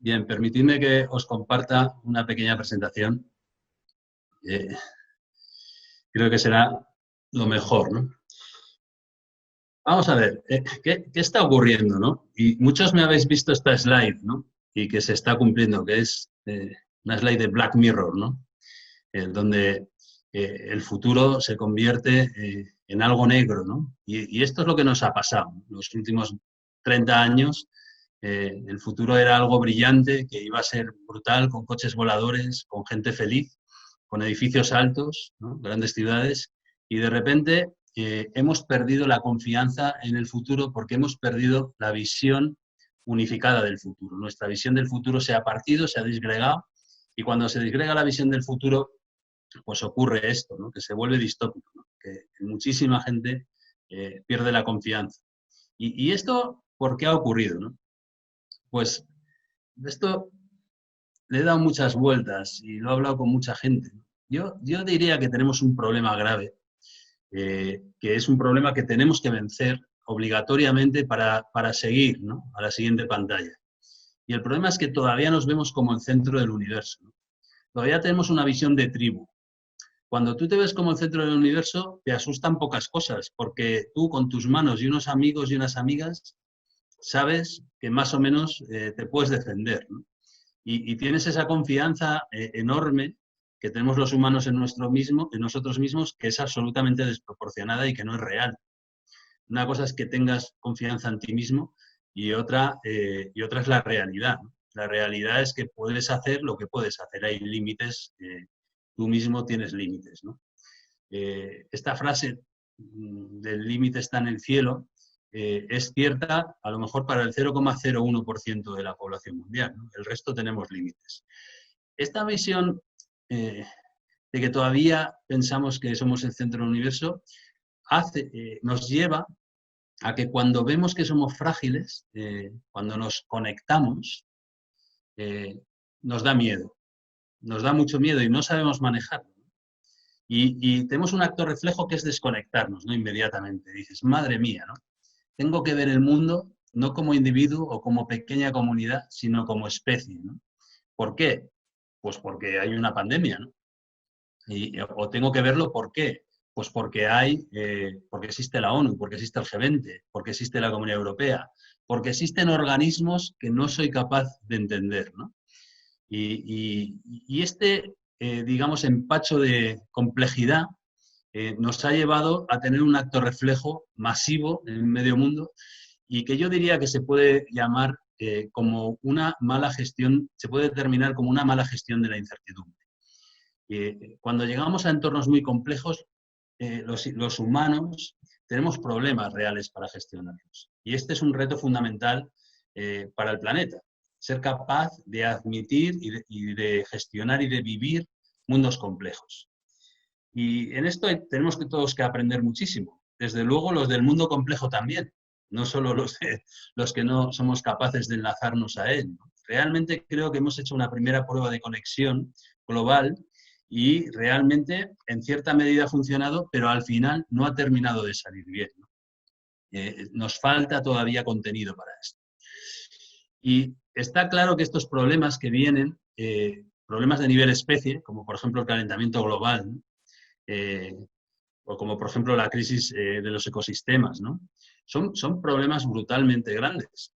Bien, permitidme que os comparta una pequeña presentación. Creo que será lo mejor, ¿no? Vamos a ver, ¿qué está ocurriendo, no? Y muchos me habéis visto esta slide, ¿no? Y que se está cumpliendo, que es una slide de Black Mirror, ¿no? Donde el futuro se convierte en algo negro, ¿no? Y esto es lo que nos ha pasado. Los últimos 30 años, el futuro era algo brillante, que iba a ser brutal, con coches voladores, con gente feliz, con edificios altos, ¿no? Grandes ciudades, y de repente hemos perdido la confianza en el futuro porque hemos perdido la visión unificada del futuro. Nuestra visión del futuro se ha partido, se ha disgregado, y cuando se disgrega la visión del futuro, pues ocurre esto, ¿no? Que se vuelve distópico, ¿no? Que muchísima gente pierde la confianza. ¿Y esto por qué ha ocurrido, no? Pues esto le he dado muchas vueltas y lo he hablado con mucha gente. Yo diría que tenemos un problema grave, que es un problema que tenemos que vencer obligatoriamente para seguir, ¿no? A la siguiente pantalla. Y el problema es que todavía nos vemos como el centro del universo, ¿no? Todavía tenemos una visión de tribu. Cuando tú te ves como el centro del universo, te asustan pocas cosas, porque tú con tus manos y unos amigos y unas amigas sabes que más o menos te puedes defender, ¿no? Y tienes esa confianza enorme que tenemos los humanos en nosotros mismos, que es absolutamente desproporcionada y que no es real. Una cosa es que tengas confianza en ti mismo y otra es la realidad, ¿no? La realidad es que puedes hacer lo que puedes hacer. Hay límites, tú mismo tienes límites, ¿no? Esta frase del límite está en el cielo es cierta a lo mejor para el 0,01% de la población mundial, ¿no? El resto tenemos límites. Esta visión de que todavía pensamos que somos el centro del universo nos lleva a que cuando vemos que somos frágiles, cuando nos conectamos, nos da miedo. Nos da mucho miedo y no sabemos manejarlo. Y tenemos un acto reflejo que es desconectarnos, ¿no? Inmediatamente. Dices, madre mía, ¿no? Tengo que ver el mundo no como individuo o como pequeña comunidad, sino como especie, ¿no? ¿Por qué? Pues porque hay una pandemia, ¿no? O tengo que verlo, ¿por qué? Pues porque porque existe la ONU, porque existe el G20, porque existe la Comunidad Europea, porque existen organismos que no soy capaz de entender, ¿no? Y este, digamos, empacho de complejidad nos ha llevado a tener un acto reflejo masivo en medio mundo y que yo diría que se puede llamar como una mala gestión, se puede determinar como una mala gestión de la incertidumbre. Cuando llegamos a entornos muy complejos, los humanos tenemos problemas reales para gestionarlos. Y este es un reto fundamental para el planeta. Ser capaz de admitir y de gestionar y de vivir mundos complejos. Y en esto tenemos todos que aprender muchísimo. Desde luego los del mundo complejo también, no solo los que no somos capaces de enlazarnos a él, ¿no? Realmente creo que hemos hecho una primera prueba de conexión global y realmente en cierta medida ha funcionado, pero al final no ha terminado de salir bien, ¿no? Nos falta todavía contenido para esto. Y está claro que estos problemas que vienen, problemas de nivel especie, como por ejemplo el calentamiento global, ¿no? O como por ejemplo la crisis de los ecosistemas, ¿no? Son problemas brutalmente grandes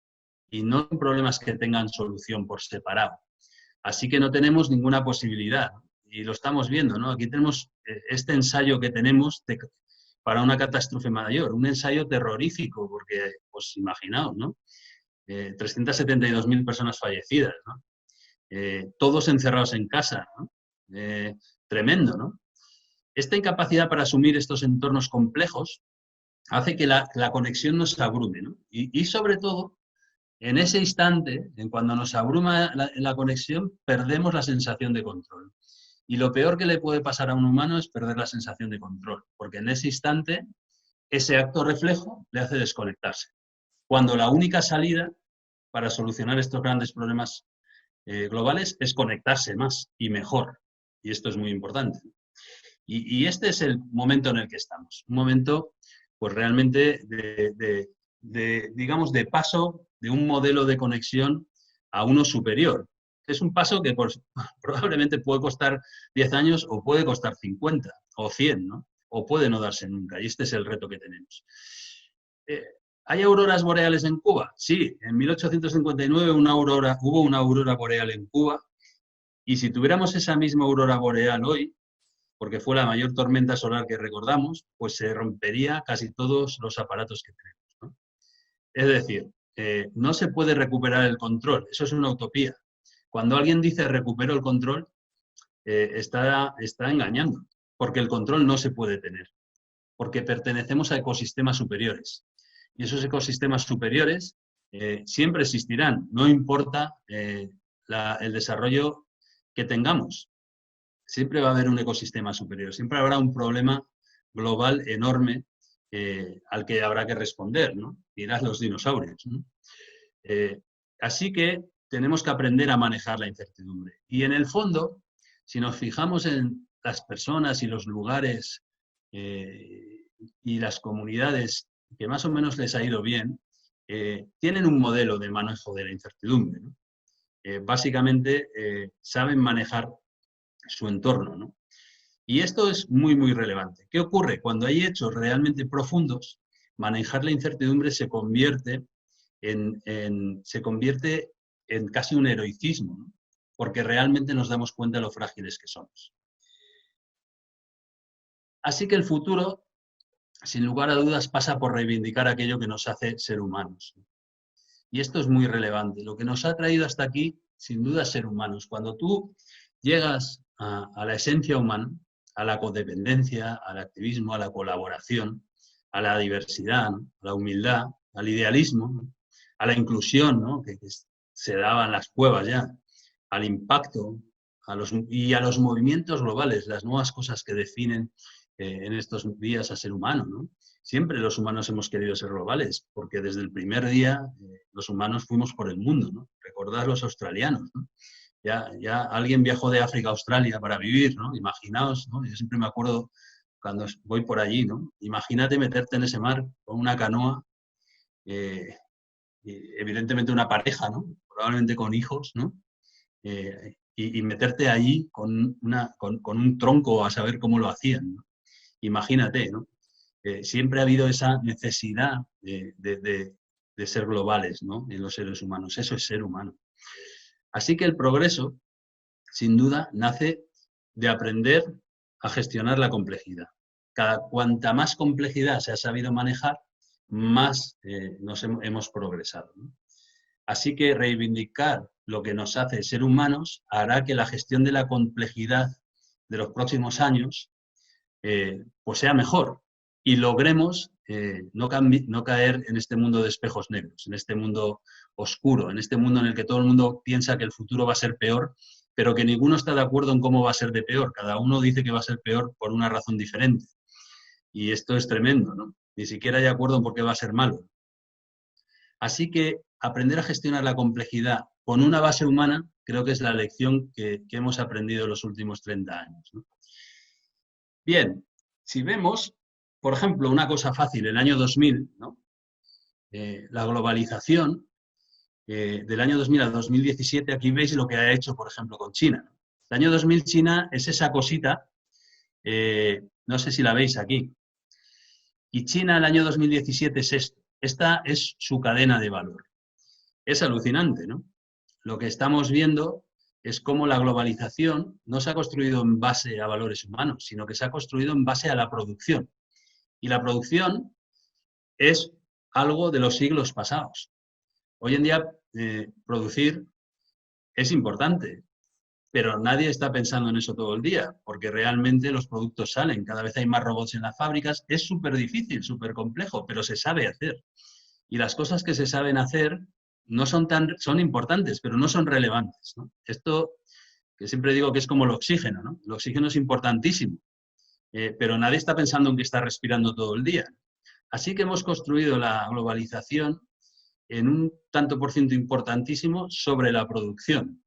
y no son problemas que tengan solución por separado. Así que no tenemos ninguna posibilidad y lo estamos viendo, ¿no? Aquí tenemos este ensayo que tenemos para una catástrofe mayor, un ensayo terrorífico, porque, pues imaginaos, ¿no? 372.000 personas fallecidas, ¿no? Todos encerrados en casa, ¿no? Tremendo, ¿no? Esta incapacidad para asumir estos entornos complejos hace que la conexión nos abrume, ¿no? Y sobre todo, en ese instante, en cuando nos abruma la conexión, perdemos la sensación de control. Y lo peor que le puede pasar a un humano es perder la sensación de control, porque en ese instante, ese acto reflejo le hace desconectarse. Cuando la única salida para solucionar estos grandes problemas globales es conectarse más y mejor. Y esto es muy importante. Y este es el momento en el que estamos. Un momento, pues realmente digamos, de paso de un modelo de conexión a uno superior. Es un paso que probablemente puede costar 10 años o puede costar 50 o 100, ¿no? O puede no darse nunca, y este es el reto que tenemos. ¿Hay auroras boreales en Cuba? Sí, en 1859 hubo una aurora boreal en Cuba, y si tuviéramos esa misma aurora boreal hoy, porque fue la mayor tormenta solar que recordamos, pues se rompería casi todos los aparatos que tenemos, ¿no? Es decir, no se puede recuperar el control, eso es una utopía. Cuando alguien dice recupero el control, está engañando, porque el control no se puede tener, porque pertenecemos a ecosistemas superiores. Y esos ecosistemas superiores siempre existirán, no importa el desarrollo que tengamos. Siempre va a haber un ecosistema superior, siempre habrá un problema global enorme al que habrá que responder, ¿no? Mirad los dinosaurios, ¿no? Así que tenemos que aprender a manejar la incertidumbre. Y en el fondo, si nos fijamos en las personas y los lugares y las comunidades que más o menos les ha ido bien, tienen un modelo de manejo de la incertidumbre, ¿no? Básicamente saben manejar su entorno, ¿no? Y esto es muy, muy relevante. ¿Qué ocurre? Cuando hay hechos realmente profundos, manejar la incertidumbre se convierte en casi un heroicismo, ¿no? Porque realmente nos damos cuenta de lo frágiles que somos. Así que el futuro, sin lugar a dudas, pasa por reivindicar aquello que nos hace ser humanos. Y esto es muy relevante. Lo que nos ha traído hasta aquí, sin duda, es ser humanos. Cuando tú llegas a la esencia humana, a la codependencia, al activismo, a la colaboración, a la diversidad, ¿no? A la humildad, al idealismo, ¿no? A la inclusión, ¿no? que se daba en las cuevas ya, al impacto y a los movimientos globales, las nuevas cosas que definen en estos días a ser humano, ¿no? Siempre los humanos hemos querido ser globales, porque desde el primer día los humanos fuimos por el mundo, ¿no? Recordad los australianos, ¿no? Ya alguien viajó de África a Australia para vivir, ¿no? Imaginaos, ¿no? Yo siempre me acuerdo cuando voy por allí, ¿no? Imagínate meterte en ese mar con una canoa, evidentemente una pareja, ¿no? Probablemente con hijos, ¿no? Y meterte allí con un tronco a saber cómo lo hacían, ¿no? Imagínate, ¿no? Siempre ha habido esa necesidad de ser globales, ¿no? En los seres humanos. Eso es ser humano. Así que el progreso, sin duda, nace de aprender a gestionar la complejidad. Cuanta más complejidad se ha sabido manejar, más nos hemos progresado, ¿no? Así que reivindicar lo que nos hace ser humanos hará que la gestión de la complejidad de los próximos años pues sea mejor y logremos no caer en este mundo de espejos negros, en este mundo oscuro, en este mundo en el que todo el mundo piensa que el futuro va a ser peor, pero que ninguno está de acuerdo en cómo va a ser de peor. Cada uno dice que va a ser peor por una razón diferente. Y esto es tremendo, ¿no? Ni siquiera hay acuerdo en por qué va a ser malo. Así que aprender a gestionar la complejidad con una base humana creo que es la lección que hemos aprendido en los últimos 30 años, ¿no? Bien, si vemos, por ejemplo, una cosa fácil, el año 2000, ¿no? La globalización del año 2000 a 2017, aquí veis lo que ha hecho, por ejemplo, con China. El año 2000 China es esa cosita, no sé si la veis aquí, y China el año 2017 es esto. Esta es su cadena de valor. Es alucinante, ¿no? Lo que estamos viendo es cómo la globalización no se ha construido en base a valores humanos, sino que se ha construido en base a la producción. Y la producción es algo de los siglos pasados. Hoy en día producir es importante, pero nadie está pensando en eso todo el día, porque realmente los productos salen, cada vez hay más robots en las fábricas, es súper difícil, súper complejo, pero se sabe hacer. Y las cosas que se saben hacer no son importantes, pero no son relevantes, ¿no? Esto que siempre digo que es como el oxígeno, ¿no? El oxígeno es importantísimo, pero nadie está pensando en que está respirando todo el día. Así que hemos construido la globalización en un tanto por ciento importantísimo sobre la producción.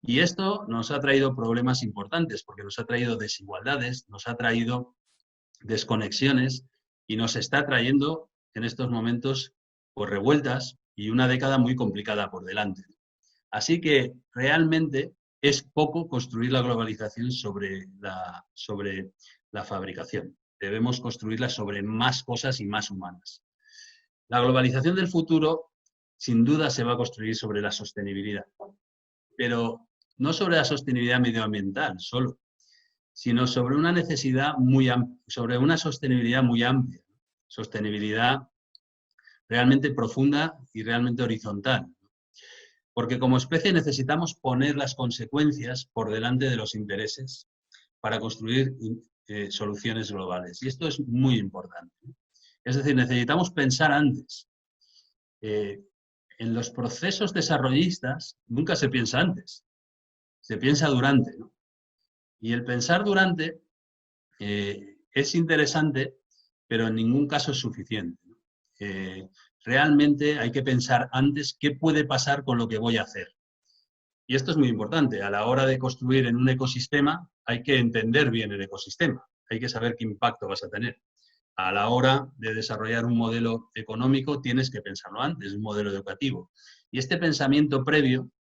Y esto nos ha traído problemas importantes, porque nos ha traído desigualdades, nos ha traído desconexiones y nos está trayendo en estos momentos pues, revueltas y una década muy complicada por delante. Así que realmente es poco construir la globalización sobre la fabricación. Debemos construirla sobre más cosas y más humanas. La globalización del futuro, sin duda, se va a construir sobre la sostenibilidad, pero no sobre la sostenibilidad medioambiental solo, sino sobre una necesidad sobre una sostenibilidad muy amplia, sostenibilidad realmente profunda y realmente horizontal. Porque como especie necesitamos poner las consecuencias por delante de los intereses para construir soluciones globales. Y esto es muy importante. Es decir, necesitamos pensar antes. En los procesos desarrollistas nunca se piensa antes, se piensa durante, ¿no? Y el pensar durante es interesante, pero en ningún caso es suficiente, ¿no? Realmente hay que pensar antes qué puede pasar con lo que voy a hacer. Y esto es muy importante. A la hora de construir en un ecosistema hay que entender bien el ecosistema, hay que saber qué impacto vas a tener. A la hora de desarrollar un modelo económico tienes que pensarlo antes, un modelo educativo. Y este pensamiento previo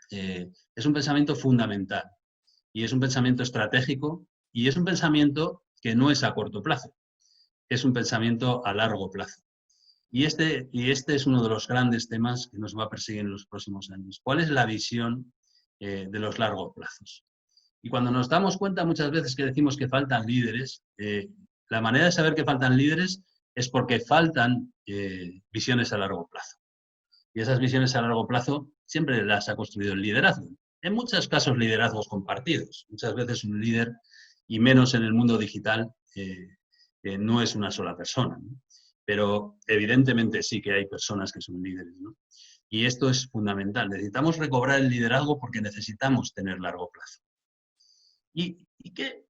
es un pensamiento fundamental y es un pensamiento estratégico y es un pensamiento que no es a corto plazo, es un pensamiento a largo plazo. Y este es uno de los grandes temas que nos va a perseguir en los próximos años. ¿Cuál es la visión de los largos plazos? Y cuando nos damos cuenta muchas veces que decimos que faltan líderes, la manera de saber que faltan líderes es porque faltan visiones a largo plazo. Y esas visiones a largo plazo siempre las ha construido el liderazgo. En muchos casos liderazgos compartidos. Muchas veces un líder, y menos en el mundo digital, no es una sola persona, ¿no? Pero evidentemente sí que hay personas que son líderes, ¿no? Y esto es fundamental. Necesitamos recobrar el liderazgo porque necesitamos tener largo plazo. ¿Y qué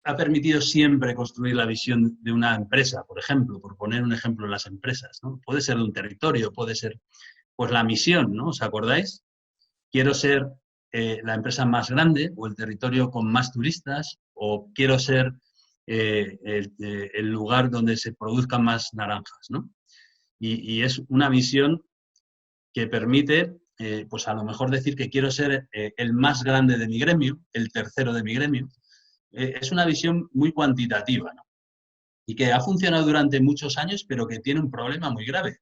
ha permitido siempre construir la visión de una empresa, por ejemplo, por poner un ejemplo en las empresas, ¿no? Puede ser de un territorio, puede ser pues la misión, ¿no? ¿Os acordáis? Quiero ser la empresa más grande o el territorio con más turistas o quiero ser el lugar donde se produzcan más naranjas, ¿no? Y es una visión que permite, pues a lo mejor decir que quiero ser el más grande de mi gremio, el tercero de mi gremio. Es una visión muy cuantitativa, ¿no? Y que ha funcionado durante muchos años, pero que tiene un problema muy grave.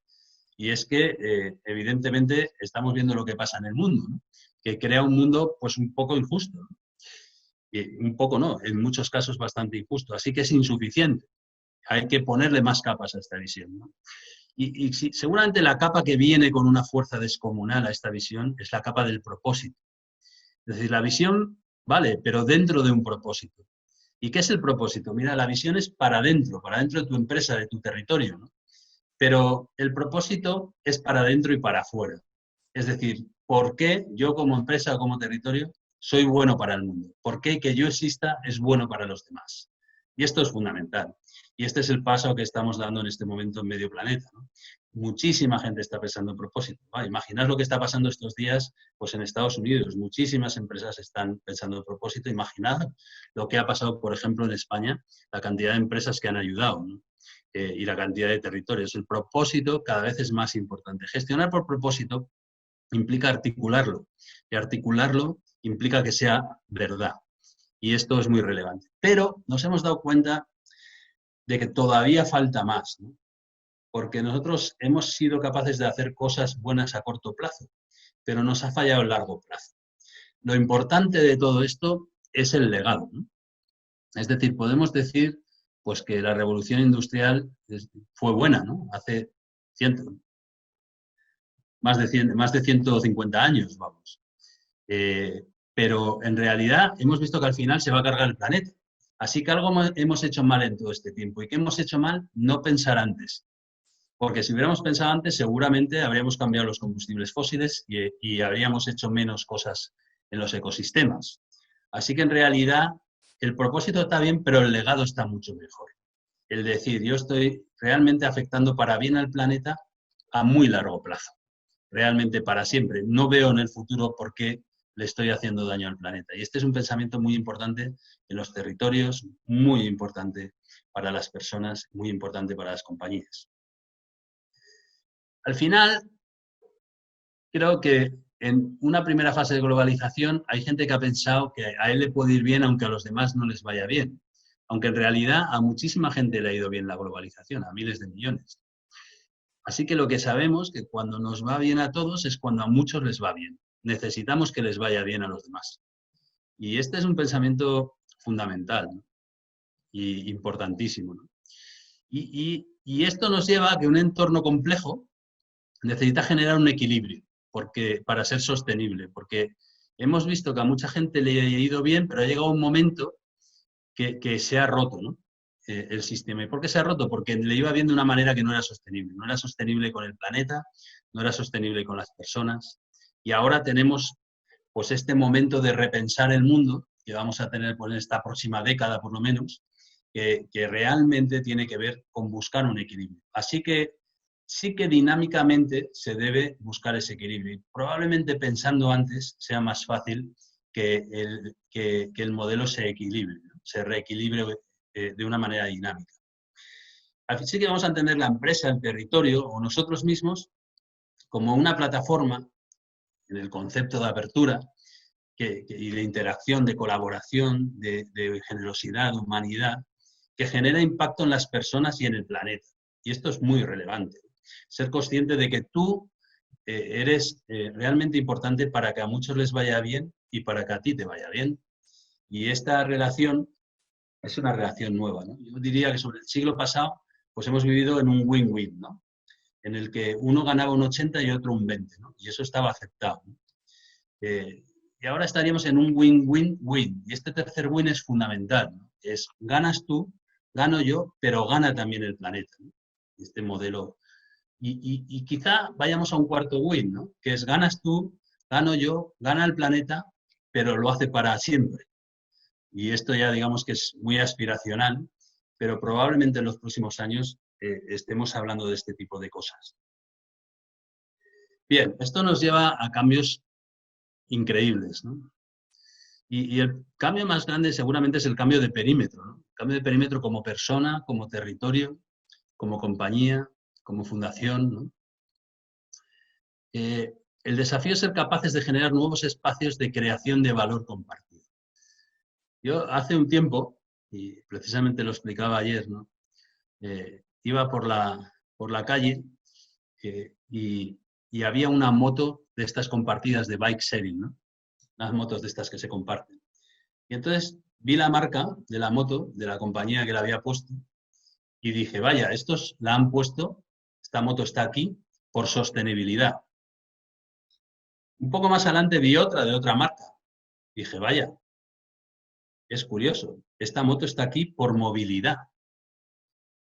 Y es que, evidentemente, estamos viendo lo que pasa en el mundo, ¿no? Que crea un mundo pues un poco injusto, ¿no? Y un poco no, en muchos casos bastante injusto. Así que es insuficiente. Hay que ponerle más capas a esta visión, ¿no? Y sí, seguramente la capa que viene con una fuerza descomunal a esta visión es la capa del propósito. Es decir, la visión vale, pero dentro de un propósito. ¿Y qué es el propósito? Mira, la visión es para dentro de tu empresa, de tu territorio, ¿no? Pero el propósito es para dentro y para afuera. Es decir, ¿por qué yo como empresa o como territorio soy bueno para el mundo? ¿Por qué que yo exista es bueno para los demás? Y esto es fundamental. Y este es el paso que estamos dando en este momento en medio planeta, ¿no? Muchísima gente está pensando en propósito. Imaginad lo que está pasando estos días pues en Estados Unidos. Muchísimas empresas están pensando en propósito. Imaginad lo que ha pasado, por ejemplo, en España, la cantidad de empresas que han ayudado, ¿no? Y la cantidad de territorios. El propósito cada vez es más importante. Gestionar por propósito implica articularlo, y articularlo implica que sea verdad. Y esto es muy relevante. Pero nos hemos dado cuenta de que todavía falta más, ¿no? Porque nosotros hemos sido capaces de hacer cosas buenas a corto plazo, pero nos ha fallado el largo plazo. Lo importante de todo esto es el legado, ¿no? Es decir, podemos decir pues que la revolución industrial fue buena, ¿no? Hace más de 150 años, vamos. Pero en realidad hemos visto que al final se va a cargar el planeta. Así que algo hemos hecho mal en todo este tiempo. ¿Y qué hemos hecho mal? No pensar antes. Porque si hubiéramos pensado antes, seguramente habríamos cambiado los combustibles fósiles y habríamos hecho menos cosas en los ecosistemas. Así que en realidad el propósito está bien, pero el legado está mucho mejor. El decir, yo estoy realmente afectando para bien al planeta a muy largo plazo, realmente para siempre. No veo en el futuro por qué le estoy haciendo daño al planeta. Y este es un pensamiento muy importante en los territorios, muy importante para las personas, muy importante para las compañías. Al final, creo que en una primera fase de globalización hay gente que ha pensado que a él le puede ir bien aunque a los demás no les vaya bien. Aunque en realidad a muchísima gente le ha ido bien la globalización, a miles de millones. Así que lo que sabemos es que cuando nos va bien a todos es cuando a muchos les va bien. Necesitamos que les vaya bien a los demás. Y este es un pensamiento fundamental, ¿no? Y importantísimo, ¿no? Y esto nos lleva a que un entorno complejo necesita generar un equilibrio para ser sostenible, porque hemos visto que a mucha gente le ha ido bien, pero ha llegado un momento que se ha roto, ¿no? El sistema. ¿Y por qué se ha roto? Porque le iba bien de una manera que no era sostenible. No era sostenible con el planeta, no era sostenible con las personas. Y ahora tenemos pues este momento de repensar el mundo, que vamos a tener pues, en esta próxima década por lo menos, que realmente tiene que ver con buscar un equilibrio. Así que sí que dinámicamente se debe buscar ese equilibrio. Y probablemente pensando antes sea más fácil que el modelo se equilibre, ¿no? Se reequilibre de una manera dinámica. Así que vamos a entender la empresa, el territorio o nosotros mismos como una plataforma en el concepto de apertura y de interacción, de colaboración, de generosidad, de humanidad, que genera impacto en las personas y en el planeta. Y esto es muy relevante. Ser consciente de que tú eres realmente importante para que a muchos les vaya bien y para que a ti te vaya bien. Y esta relación es una relación nueva, ¿no? Yo diría que sobre el siglo pasado pues hemos vivido en un win-win, ¿no? En el que uno ganaba un 80 y otro un 20, ¿no? Y eso estaba aceptado, ¿no? Y ahora estaríamos en un win-win-win. Y este tercer win es fundamental, ¿no? Es ganas tú, gano yo, pero gana también el planeta, ¿no? Este modelo. Y quizá vayamos a un cuarto win, ¿no? Que es ganas tú, gano yo, gana el planeta, pero lo hace para siempre. Y esto ya digamos que es muy aspiracional, pero probablemente en los próximos años estemos hablando de este tipo de cosas. Bien, esto nos lleva a cambios increíbles, ¿no? Y el cambio más grande seguramente es el cambio de perímetro, ¿no? El cambio de perímetro como persona, como territorio, como compañía, como fundación, ¿no? El desafío es ser capaces de generar nuevos espacios de creación de valor compartido. Yo hace un tiempo, y precisamente lo explicaba ayer, ¿no? Iba por la calle y había una moto de estas compartidas de bike sharing, ¿no? Unas motos de estas que se comparten. Y entonces vi la marca de la moto, de la compañía que la había puesto, y dije, vaya, estos la han puesto, esta moto está aquí por sostenibilidad. Un poco más adelante vi otra de otra marca. Dije, vaya, es curioso, esta moto está aquí por movilidad.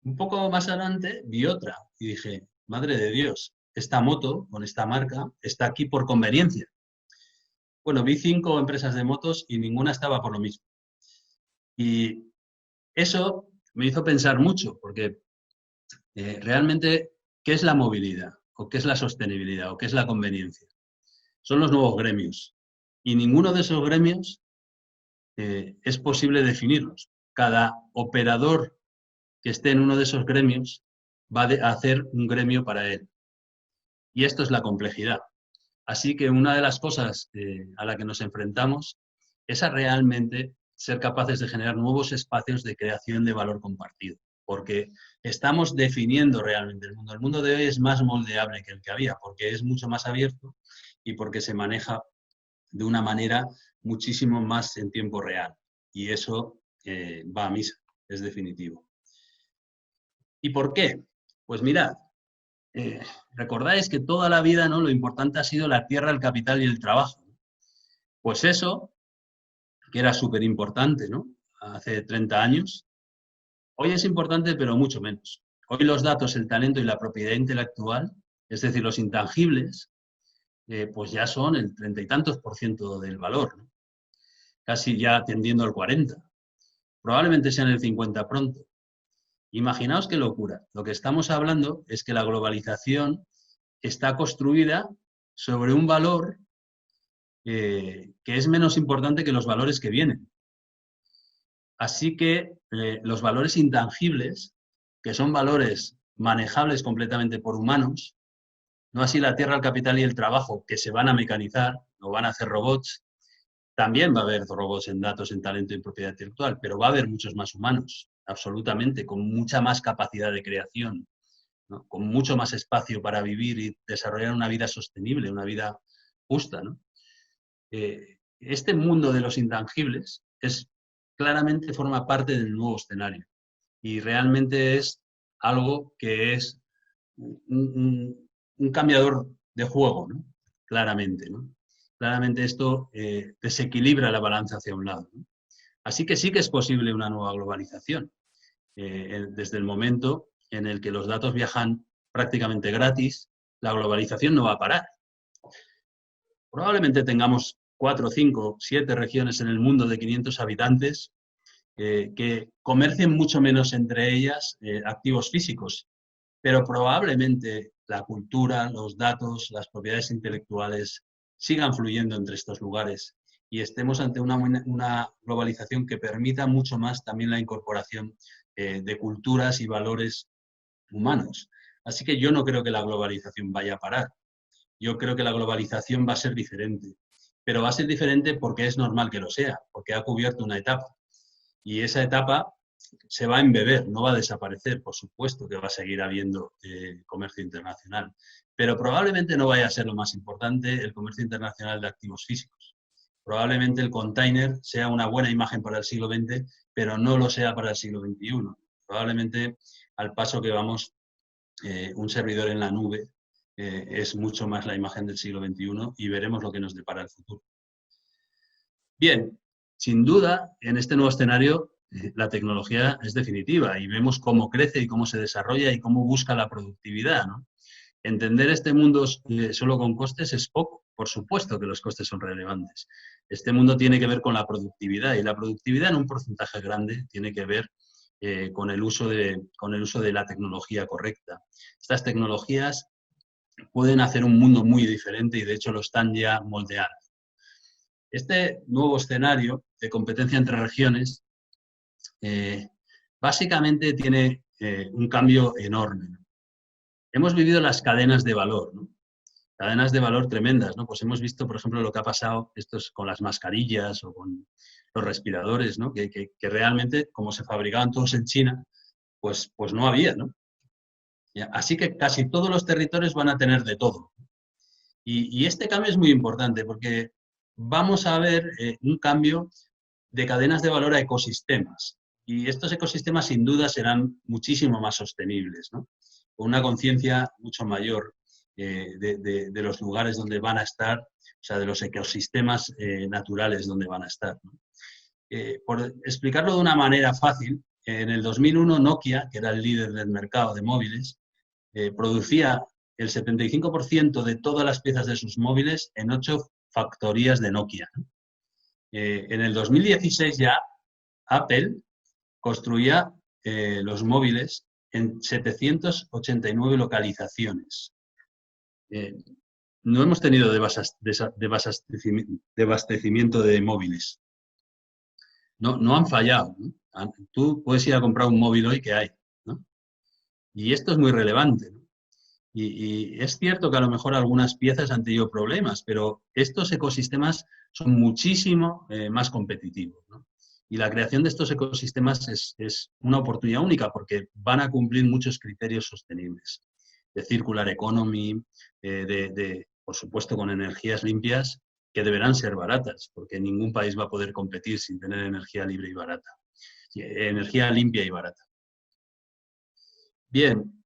Un poco más adelante vi otra y dije, madre de Dios, esta moto con esta marca está aquí por conveniencia. Bueno, vi 5 empresas de motos y ninguna estaba por lo mismo. Y eso me hizo pensar mucho, porque realmente, ¿qué es la movilidad? ¿O qué es la sostenibilidad? ¿O qué es la conveniencia? Son los nuevos gremios. Y ninguno de esos gremios es posible definirlos. Cada operador que esté en uno de esos gremios va a hacer un gremio para él. Y esto es la complejidad. Así que una de las cosas a la que nos enfrentamos es a realmente ser capaces de generar nuevos espacios de creación de valor compartido, porque estamos definiendo realmente el mundo. El mundo de hoy es más moldeable que el que había, porque es mucho más abierto y porque se maneja de una manera muchísimo más en tiempo real. Y eso va a misa, es definitivo. ¿Y por qué? Pues mirad, recordáis que toda la vida, ¿no? Lo importante ha sido la tierra, el capital y el trabajo. Pues eso, que era súper importante, ¿no? Hace 30 años, hoy es importante, pero mucho menos. Hoy los datos, el talento y la propiedad intelectual, es decir, los intangibles, pues ya son el 30 y tantos % del valor, ¿no? Casi ya tendiendo al 40. Probablemente sean el 50 pronto. Imaginaos qué locura. Lo que estamos hablando es que la globalización está construida sobre un valor que es menos importante que los valores que vienen. Así que los valores intangibles, que son valores manejables completamente por humanos, No así la tierra, el capital y el trabajo, que se van a mecanizar, o van a hacer robots. También va a haber robots en datos, en talento y en propiedad intelectual, pero va a haber muchos más humanos, absolutamente, con mucha más capacidad de creación, ¿no? Con mucho más espacio para vivir y desarrollar una vida sostenible, una vida justa, ¿no? Este mundo de los intangibles claramente forma parte del nuevo escenario y realmente es algo que es un cambiador de juego, ¿no? Claramente, ¿no? Claramente esto desequilibra la balanza hacia un lado, ¿no? Así que sí que es posible una nueva globalización, desde el momento en el que los datos viajan prácticamente gratis, la globalización no va a parar. Probablemente tengamos 4, 5, 7 regiones en el mundo de 500 habitantes que comercien mucho menos entre ellas activos físicos, pero probablemente la cultura, los datos, las propiedades intelectuales sigan fluyendo entre estos lugares y estemos ante una globalización que permita mucho más también la incorporación de culturas y valores humanos. Así que yo no creo que la globalización vaya a parar. Yo creo que la globalización va a ser diferente, pero va a ser diferente porque es normal que lo sea, porque ha cubierto una etapa. Y esa etapa se va a embeber, no va a desaparecer, por supuesto que va a seguir habiendo comercio internacional, pero probablemente no vaya a ser lo más importante el comercio internacional de activos físicos. Probablemente el container sea una buena imagen para el siglo XX, pero no lo sea para el siglo XXI. Probablemente al paso que vamos, un servidor en la nube es mucho más la imagen del siglo XXI y veremos lo que nos depara el futuro. Bien, sin duda, en este nuevo escenario la tecnología es definitiva y vemos cómo crece y cómo se desarrolla y cómo busca la productividad, ¿no? Entender este mundo solo con costes es poco. Por supuesto que los costes son relevantes. Este mundo tiene que ver con la productividad y la productividad en un porcentaje grande tiene que ver con el uso de la tecnología correcta. Estas tecnologías pueden hacer un mundo muy diferente y de hecho lo están ya moldeando. Este nuevo escenario de competencia entre regiones básicamente tiene un cambio enorme, ¿no? Hemos vivido las cadenas de valor, ¿no? Cadenas de valor tremendas, ¿no? Pues hemos visto, por ejemplo, lo que ha pasado con las mascarillas o con los respiradores, ¿no? Que realmente, como se fabricaban todos en China, pues no había, ¿no? Así que casi todos los territorios van a tener de todo. Y este cambio es muy importante porque vamos a ver un cambio de cadenas de valor a ecosistemas. Y estos ecosistemas sin duda serán muchísimo más sostenibles, ¿no? Con una conciencia mucho mayor de los lugares donde van a estar, o sea, de los ecosistemas naturales donde van a estar, ¿no? Por explicarlo de una manera fácil, en el 2001 Nokia, que era el líder del mercado de móviles, producía el 75% de todas las piezas de sus móviles en 8 factorías de Nokia, ¿no? En el 2016 ya Apple construía los móviles en 789 localizaciones. No hemos tenido desabastecimiento de móviles. No han fallado, ¿no? Tú puedes ir a comprar un móvil hoy que hay, ¿no? Y esto es muy relevante, ¿no? Y es cierto que a lo mejor algunas piezas han tenido problemas, pero estos ecosistemas son muchísimo más competitivos, ¿no? Y la creación de estos ecosistemas es una oportunidad única porque van a cumplir muchos criterios sostenibles, de circular economy, por supuesto, con energías limpias que deberán ser baratas, porque ningún país va a poder competir sin tener energía libre y barata, energía limpia y barata. Bien.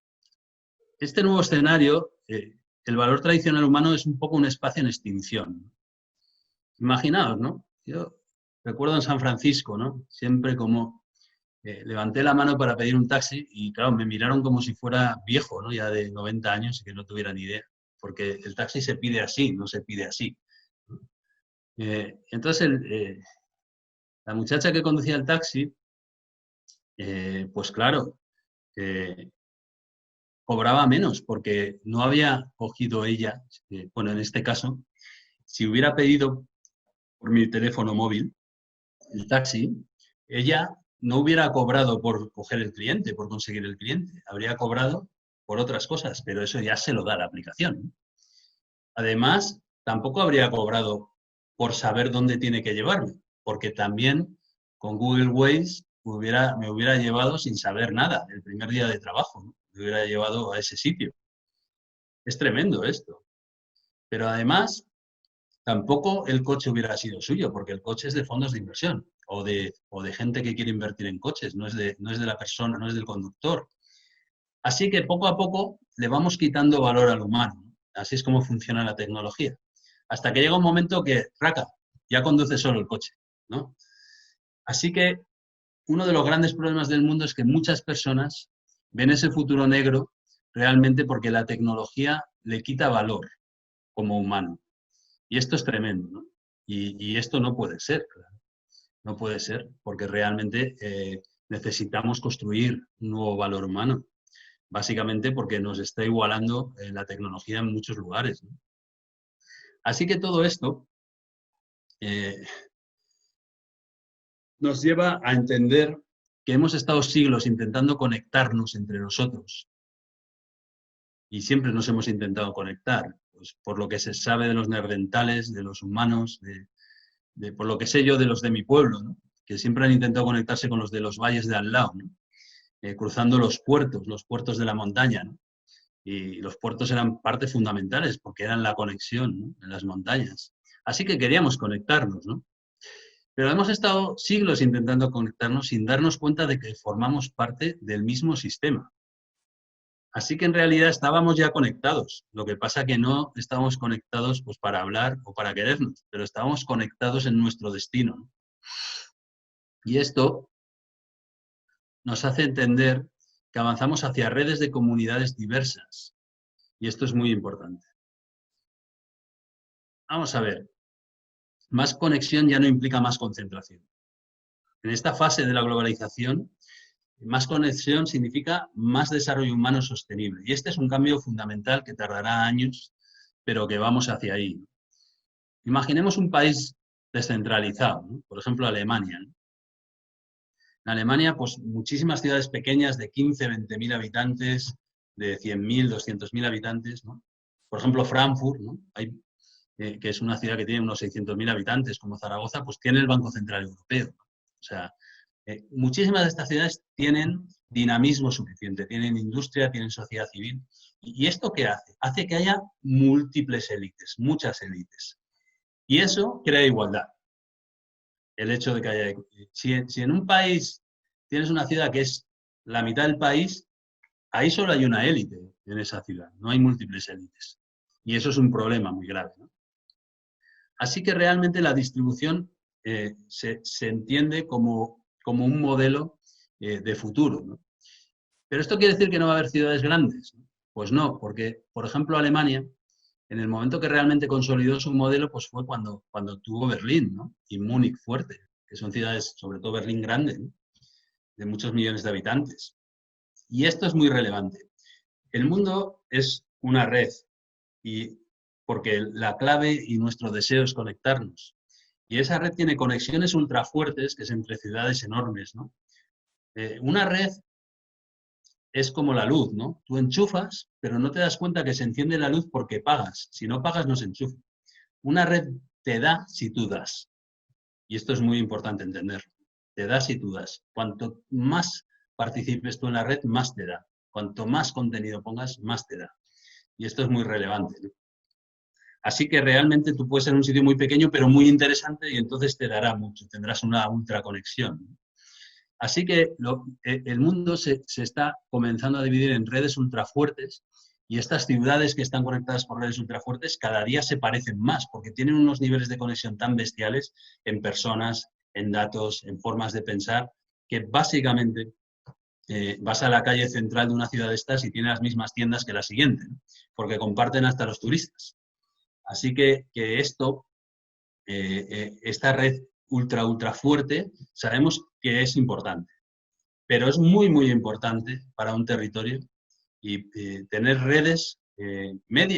Este nuevo escenario, el valor tradicional humano es un poco un espacio en extinción. Imaginaos, ¿no? Yo recuerdo en San Francisco, ¿no? Siempre como levanté la mano para pedir un taxi y, claro, me miraron como si fuera viejo, ¿no? Ya de 90 años y que no tuviera ni idea. Porque el taxi se pide así, no se pide así, ¿no? Entonces, la muchacha que conducía el taxi, pues claro, cobraba menos porque no había cogido ella, bueno, en este caso, si hubiera pedido por mi teléfono móvil el taxi, ella no hubiera cobrado por coger el cliente, por conseguir el cliente, habría cobrado por otras cosas, pero eso ya se lo da la aplicación. Además, tampoco habría cobrado por saber dónde tiene que llevarme, porque también con Google Waze me hubiera llevado sin saber nada el primer día de trabajo, ¿no? Me hubiera llevado a ese sitio. Es tremendo esto. Pero además, tampoco el coche hubiera sido suyo, porque el coche es de fondos de inversión o de gente que quiere invertir en coches, no es de la persona, no es del conductor. Así que poco a poco le vamos quitando valor al humano. Así es como funciona la tecnología. Hasta que llega un momento que, raca, ya conduce solo el coche, ¿no? Así que uno de los grandes problemas del mundo es que muchas personas ven ese futuro negro realmente porque la tecnología le quita valor como humano. Y esto es tremendo, ¿no? Y esto no puede ser, claro. No puede ser, porque realmente necesitamos construir un nuevo valor humano, básicamente porque nos está igualando la tecnología en muchos lugares, ¿no? Así que todo esto eh, nos lleva a entender que hemos estado siglos intentando conectarnos entre nosotros y siempre nos hemos intentado conectar, pues, por lo que se sabe de los neandertales, de los humanos, por lo que sé yo de los de mi pueblo, ¿no? Que siempre han intentado conectarse con los de los valles de al lado, ¿no? Cruzando los puertos de la montaña, ¿no? Y los puertos eran partes fundamentales porque eran la conexión, ¿no? En las montañas. Así que queríamos conectarnos, ¿no? Pero hemos estado siglos intentando conectarnos sin darnos cuenta de que formamos parte del mismo sistema. Así que en realidad estábamos ya conectados. Lo que pasa que no estábamos conectados pues, para hablar o para querernos, pero estábamos conectados en nuestro destino, ¿no? Y esto nos hace entender que avanzamos hacia redes de comunidades diversas. Y esto es muy importante. Vamos a ver, más conexión ya no implica más concentración. En esta fase de la globalización, más conexión significa más desarrollo humano sostenible. Y este es un cambio fundamental que tardará años, pero que vamos hacia ahí, ¿no? Imaginemos un país descentralizado, ¿no? Por ejemplo, Alemania, ¿no? En Alemania, pues muchísimas ciudades pequeñas de 15, 20.000 habitantes, de 100.000, 200.000 habitantes, ¿no? Por ejemplo, Frankfurt, ¿no? Que es una ciudad que tiene unos 600.000 habitantes, como Zaragoza, pues tiene el Banco Central Europeo, ¿no? O sea, muchísimas de estas ciudades tienen dinamismo suficiente, tienen industria, tienen sociedad civil. ¿Y esto qué hace? Hace que haya múltiples élites, muchas élites. Y eso crea igualdad. El hecho de que haya... Si en un país tienes una ciudad que es la mitad del país, ahí solo hay una élite en esa ciudad, no hay múltiples élites. Y eso es un problema muy grave, ¿no? Así que realmente la distribución se entiende como un modelo de futuro, ¿no? Pero esto quiere decir que no va a haber ciudades grandes, ¿no? Pues no, porque, por ejemplo, Alemania, en el momento que realmente consolidó su modelo, pues fue cuando tuvo Berlín, ¿no? Y Múnich fuerte, que son ciudades, sobre todo Berlín grande, ¿no? De muchos millones de habitantes. Y esto es muy relevante. El mundo es una red, y porque la clave y nuestro deseo es conectarnos. Y esa red tiene conexiones ultra fuertes, que es entre ciudades enormes, ¿no? Una red es como la luz, ¿no? Tú enchufas, pero no te das cuenta que se enciende la luz porque pagas. Si no pagas, no se enchufa. Una red te da si tú das. Y esto es muy importante entenderlo. Te da si tú das. Cuanto más participes tú en la red, más te da. Cuanto más contenido pongas, más te da. Y esto es muy relevante, ¿no? Así que realmente tú puedes ser un sitio muy pequeño, pero muy interesante y entonces te dará mucho. Tendrás una ultra conexión, ¿no? Así que el mundo se está comenzando a dividir en redes ultrafuertes y estas ciudades que están conectadas por redes ultrafuertes cada día se parecen más porque tienen unos niveles de conexión tan bestiales en personas, en datos, en formas de pensar, que básicamente vas a la calle central de una ciudad de estas y tiene las mismas tiendas que la siguiente, ¿no? Porque comparten hasta los turistas. Así que esto esta red ultra fuerte, sabemos que es importante, pero es muy importante para un territorio y tener redes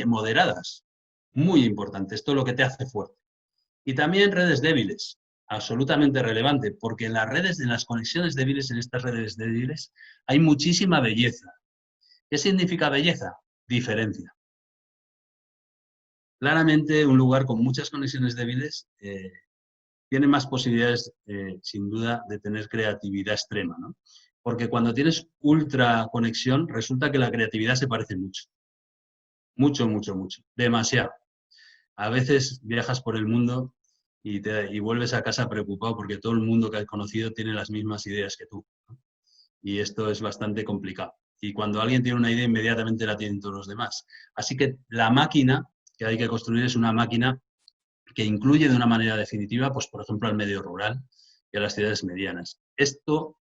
moderadas, muy importante. Esto es lo que te hace fuerte. Y también redes débiles, absolutamente relevante, porque en las redes, en las conexiones débiles, en estas redes débiles, hay muchísima belleza. ¿Qué significa belleza? Diferencia. Claramente un lugar con muchas conexiones débiles tiene más posibilidades, sin duda, de tener creatividad extrema, ¿no? Porque cuando tienes ultra conexión, resulta que la creatividad se parece mucho. Mucho, mucho, mucho. Demasiado. A veces viajas por el mundo y vuelves a casa preocupado porque todo el mundo que has conocido tiene las mismas ideas que tú, ¿no? Y esto es bastante complicado. Y cuando alguien tiene una idea, inmediatamente la tienen todos los demás. Así que la máquina que hay que construir es una máquina que incluye de una manera definitiva, pues por ejemplo, al medio rural y a las ciudades medianas. Esto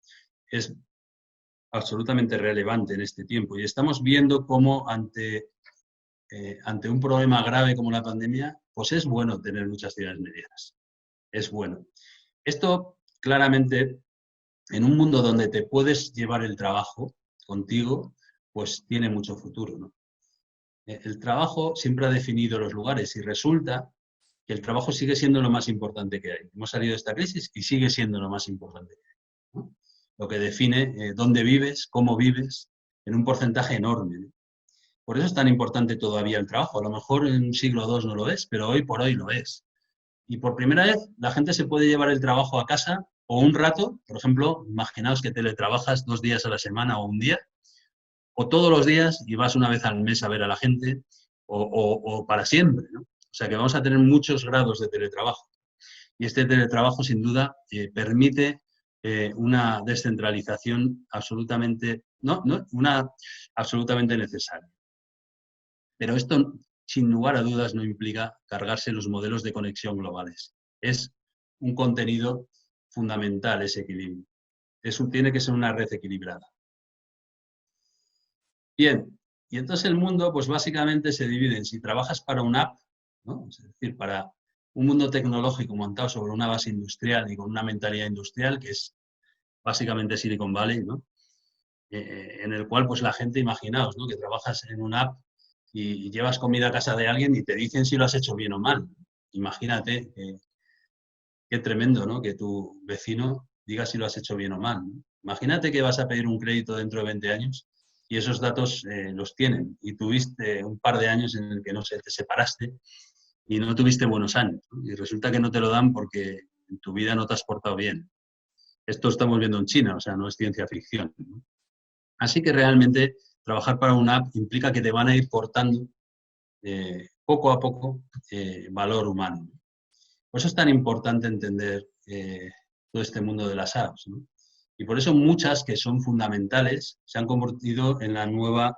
es absolutamente relevante en este tiempo y estamos viendo cómo ante un problema grave como la pandemia, pues es bueno tener muchas ciudades medianas. Es bueno. Esto claramente, en un mundo donde te puedes llevar el trabajo contigo, pues tiene mucho futuro, ¿no? El trabajo siempre ha definido los lugares y resulta que el trabajo sigue siendo lo más importante que hay. Hemos salido de esta crisis y sigue siendo lo más importante que hay, ¿no? Lo que define dónde vives, cómo vives, en un porcentaje enorme, ¿no? Por eso es tan importante todavía el trabajo. A lo mejor en un siglo II no lo es, pero hoy por hoy lo es. Y por primera vez la gente se puede llevar el trabajo a casa o un rato, por ejemplo, imaginaos que teletrabajas 2 días a la semana o un día, o todos los días y vas una vez al mes a ver a la gente, o para siempre, ¿no? O sea que vamos a tener muchos grados de teletrabajo. Y este teletrabajo, sin duda, permite una descentralización absolutamente, una absolutamente necesaria. Pero esto, sin lugar a dudas, no implica cargarse los modelos de conexión globales. Es un contenido fundamental ese equilibrio. Tiene que ser una red equilibrada. Bien, y entonces el mundo, pues básicamente se divide en si trabajas para una app, ¿no? Es decir, para un mundo tecnológico montado sobre una base industrial y con una mentalidad industrial, que es básicamente Silicon Valley, ¿no? En el cual, pues la gente, imaginaos, ¿no? Que trabajas en una app y llevas comida a casa de alguien y te dicen si lo has hecho bien o mal. Imagínate qué tremendo, ¿no? Que tu vecino diga si lo has hecho bien o mal, ¿no? Imagínate que vas a pedir un crédito dentro de 20 años y esos datos los tienen y tuviste un par de años en el que, no sé, te separaste y no tuviste buenos años, ¿no? Y resulta que no te lo dan porque en tu vida no te has portado bien. Esto estamos viendo en China, o sea, no es ciencia ficción, ¿no? Así que realmente trabajar para una app implica que te van a ir portando poco a poco valor humano. Por eso es tan importante entender todo este mundo de las apps, ¿no? Y por eso muchas que son fundamentales se han convertido en la nueva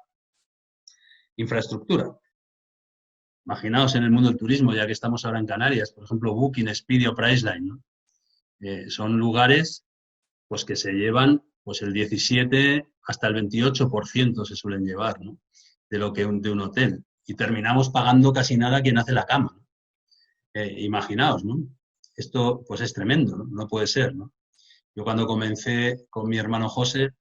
infraestructura. Imaginaos en el mundo del turismo, ya que estamos ahora en Canarias, por ejemplo, Booking, Expedia o Priceline, ¿no? Son lugares pues, que se llevan pues, el 17 hasta el 28% se suelen llevar, ¿no? De lo que de un hotel. Y terminamos pagando casi nada a quien hace la cama, ¿no? Imaginaos, ¿no? Esto pues es tremendo, ¿no? No puede ser, ¿no? Yo cuando comencé con mi hermano José,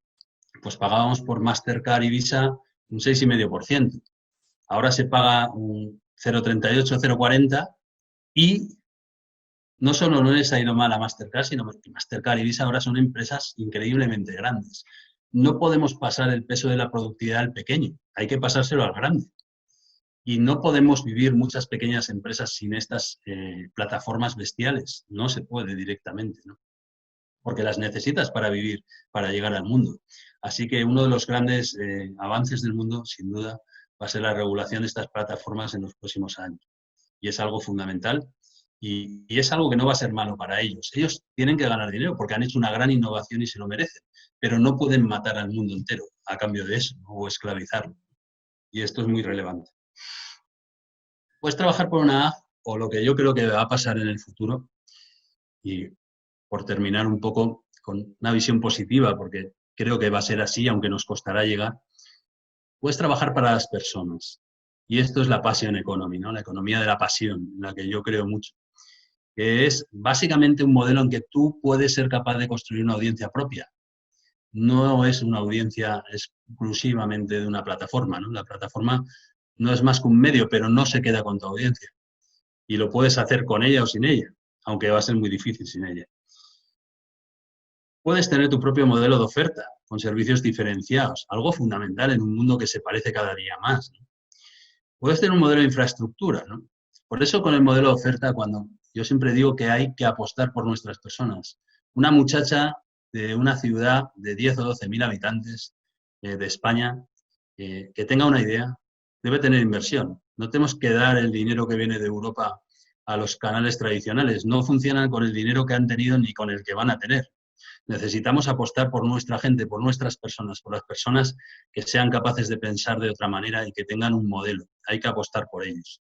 pues pagábamos por Mastercard y Visa un 6,5%. Ahora se paga un 0,38, 0,40 y no solo no les ha ido mal a Mastercard, sino que Mastercard y Visa ahora son empresas increíblemente grandes. No podemos pasar el peso de la productividad al pequeño, hay que pasárselo al grande. Y no podemos vivir muchas pequeñas empresas sin estas plataformas bestiales. No se puede directamente, ¿no? Porque las necesitas para vivir, para llegar al mundo. Así que uno de los grandes avances del mundo, sin duda, va a ser la regulación de estas plataformas en los próximos años. Y es algo fundamental y es algo que no va a ser malo para ellos. Ellos tienen que ganar dinero porque han hecho una gran innovación y se lo merecen, pero no pueden matar al mundo entero a cambio de eso, ¿no? O esclavizarlo. Y esto es muy relevante. Puedes trabajar por una app o lo que yo creo que va a pasar en el futuro, y por terminar un poco con una visión positiva, porque creo que va a ser así, aunque nos costará llegar, puedes trabajar para las personas. Y esto es la passion economy, ¿no? La economía de la pasión, en la que yo creo mucho, que es básicamente un modelo en que tú puedes ser capaz de construir una audiencia propia. No es una audiencia exclusivamente de una plataforma, ¿no? La plataforma no es más que un medio, pero no se queda con tu audiencia. Y lo puedes hacer con ella o sin ella, aunque va a ser muy difícil sin ella. Puedes tener tu propio modelo de oferta, con servicios diferenciados, algo fundamental en un mundo que se parece cada día más, ¿no? Puedes tener un modelo de infraestructura, ¿no? Por eso con el modelo de oferta, cuando yo siempre digo que hay que apostar por nuestras personas. Una muchacha de una ciudad de 10 o 12 mil habitantes de España, que tenga una idea, debe tener inversión. No tenemos que dar el dinero que viene de Europa a los canales tradicionales. No funcionan con el dinero que han tenido ni con el que van a tener. Necesitamos apostar por nuestra gente, por nuestras personas, por las personas que sean capaces de pensar de otra manera y que tengan un modelo. Hay que apostar por ellos.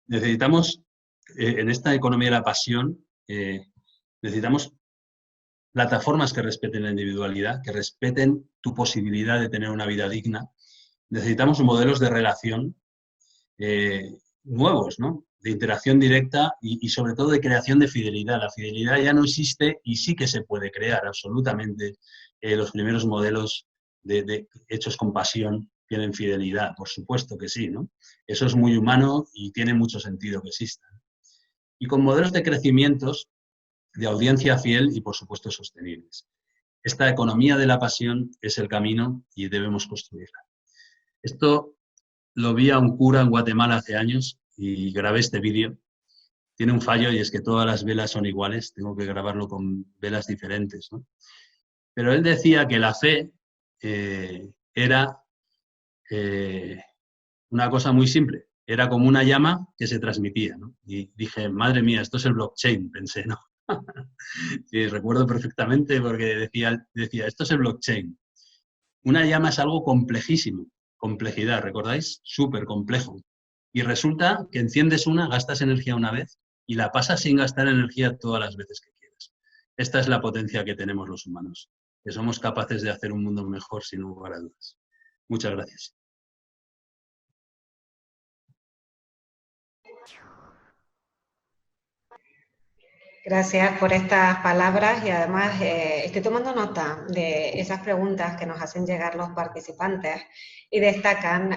Necesitamos, en esta economía de la pasión, necesitamos plataformas que respeten la individualidad, que respeten tu posibilidad de tener una vida digna. Necesitamos modelos de relación nuevos, ¿no? De interacción directa y sobre todo de creación de fidelidad. La fidelidad ya no existe y sí que se puede crear absolutamente. Los primeros modelos hechos con pasión tienen fidelidad, por supuesto que sí, ¿no? Eso es muy humano y tiene mucho sentido que existan. Y con modelos de crecimientos, de audiencia fiel y, por supuesto, sostenibles. Esta economía de la pasión es el camino y debemos construirla. Esto lo vi a un cura en Guatemala hace años y grabé este vídeo. Tiene un fallo y es que todas las velas son iguales, tengo que grabarlo con velas diferentes, ¿no? Pero él decía que la fe era una cosa muy simple, era como una llama que se transmitía, ¿no? Y dije, madre mía, esto es el blockchain, pensé, ¿no? Sí, recuerdo perfectamente porque decía, esto es el blockchain. Una llama es algo complejísimo, complejidad, ¿recordáis? Súper complejo. Y resulta que enciendes una, gastas energía una vez y la pasas sin gastar energía todas las veces que quieras. Esta es la potencia que tenemos los humanos, que somos capaces de hacer un mundo mejor sin lugar a dudas. Muchas gracias. Gracias por estas palabras y además estoy tomando nota de esas preguntas que nos hacen llegar los participantes y destacan,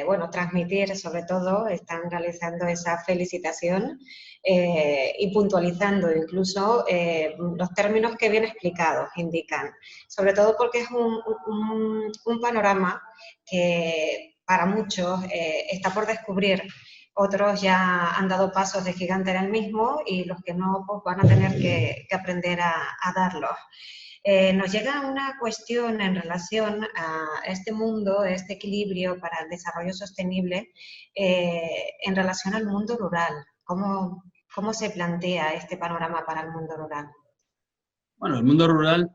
bueno, transmitir sobre todo, están realizando esa felicitación y puntualizando incluso los términos que bien explicados indican, sobre todo porque es un panorama que para muchos está por descubrir. Otros ya han dado pasos de gigante en el mismo y los que no pues van a tener que aprender a darlos. Nos llega una cuestión en relación a este mundo, este equilibrio para el desarrollo sostenible en relación al mundo rural. ¿Cómo se plantea este panorama para el mundo rural? Bueno, el mundo rural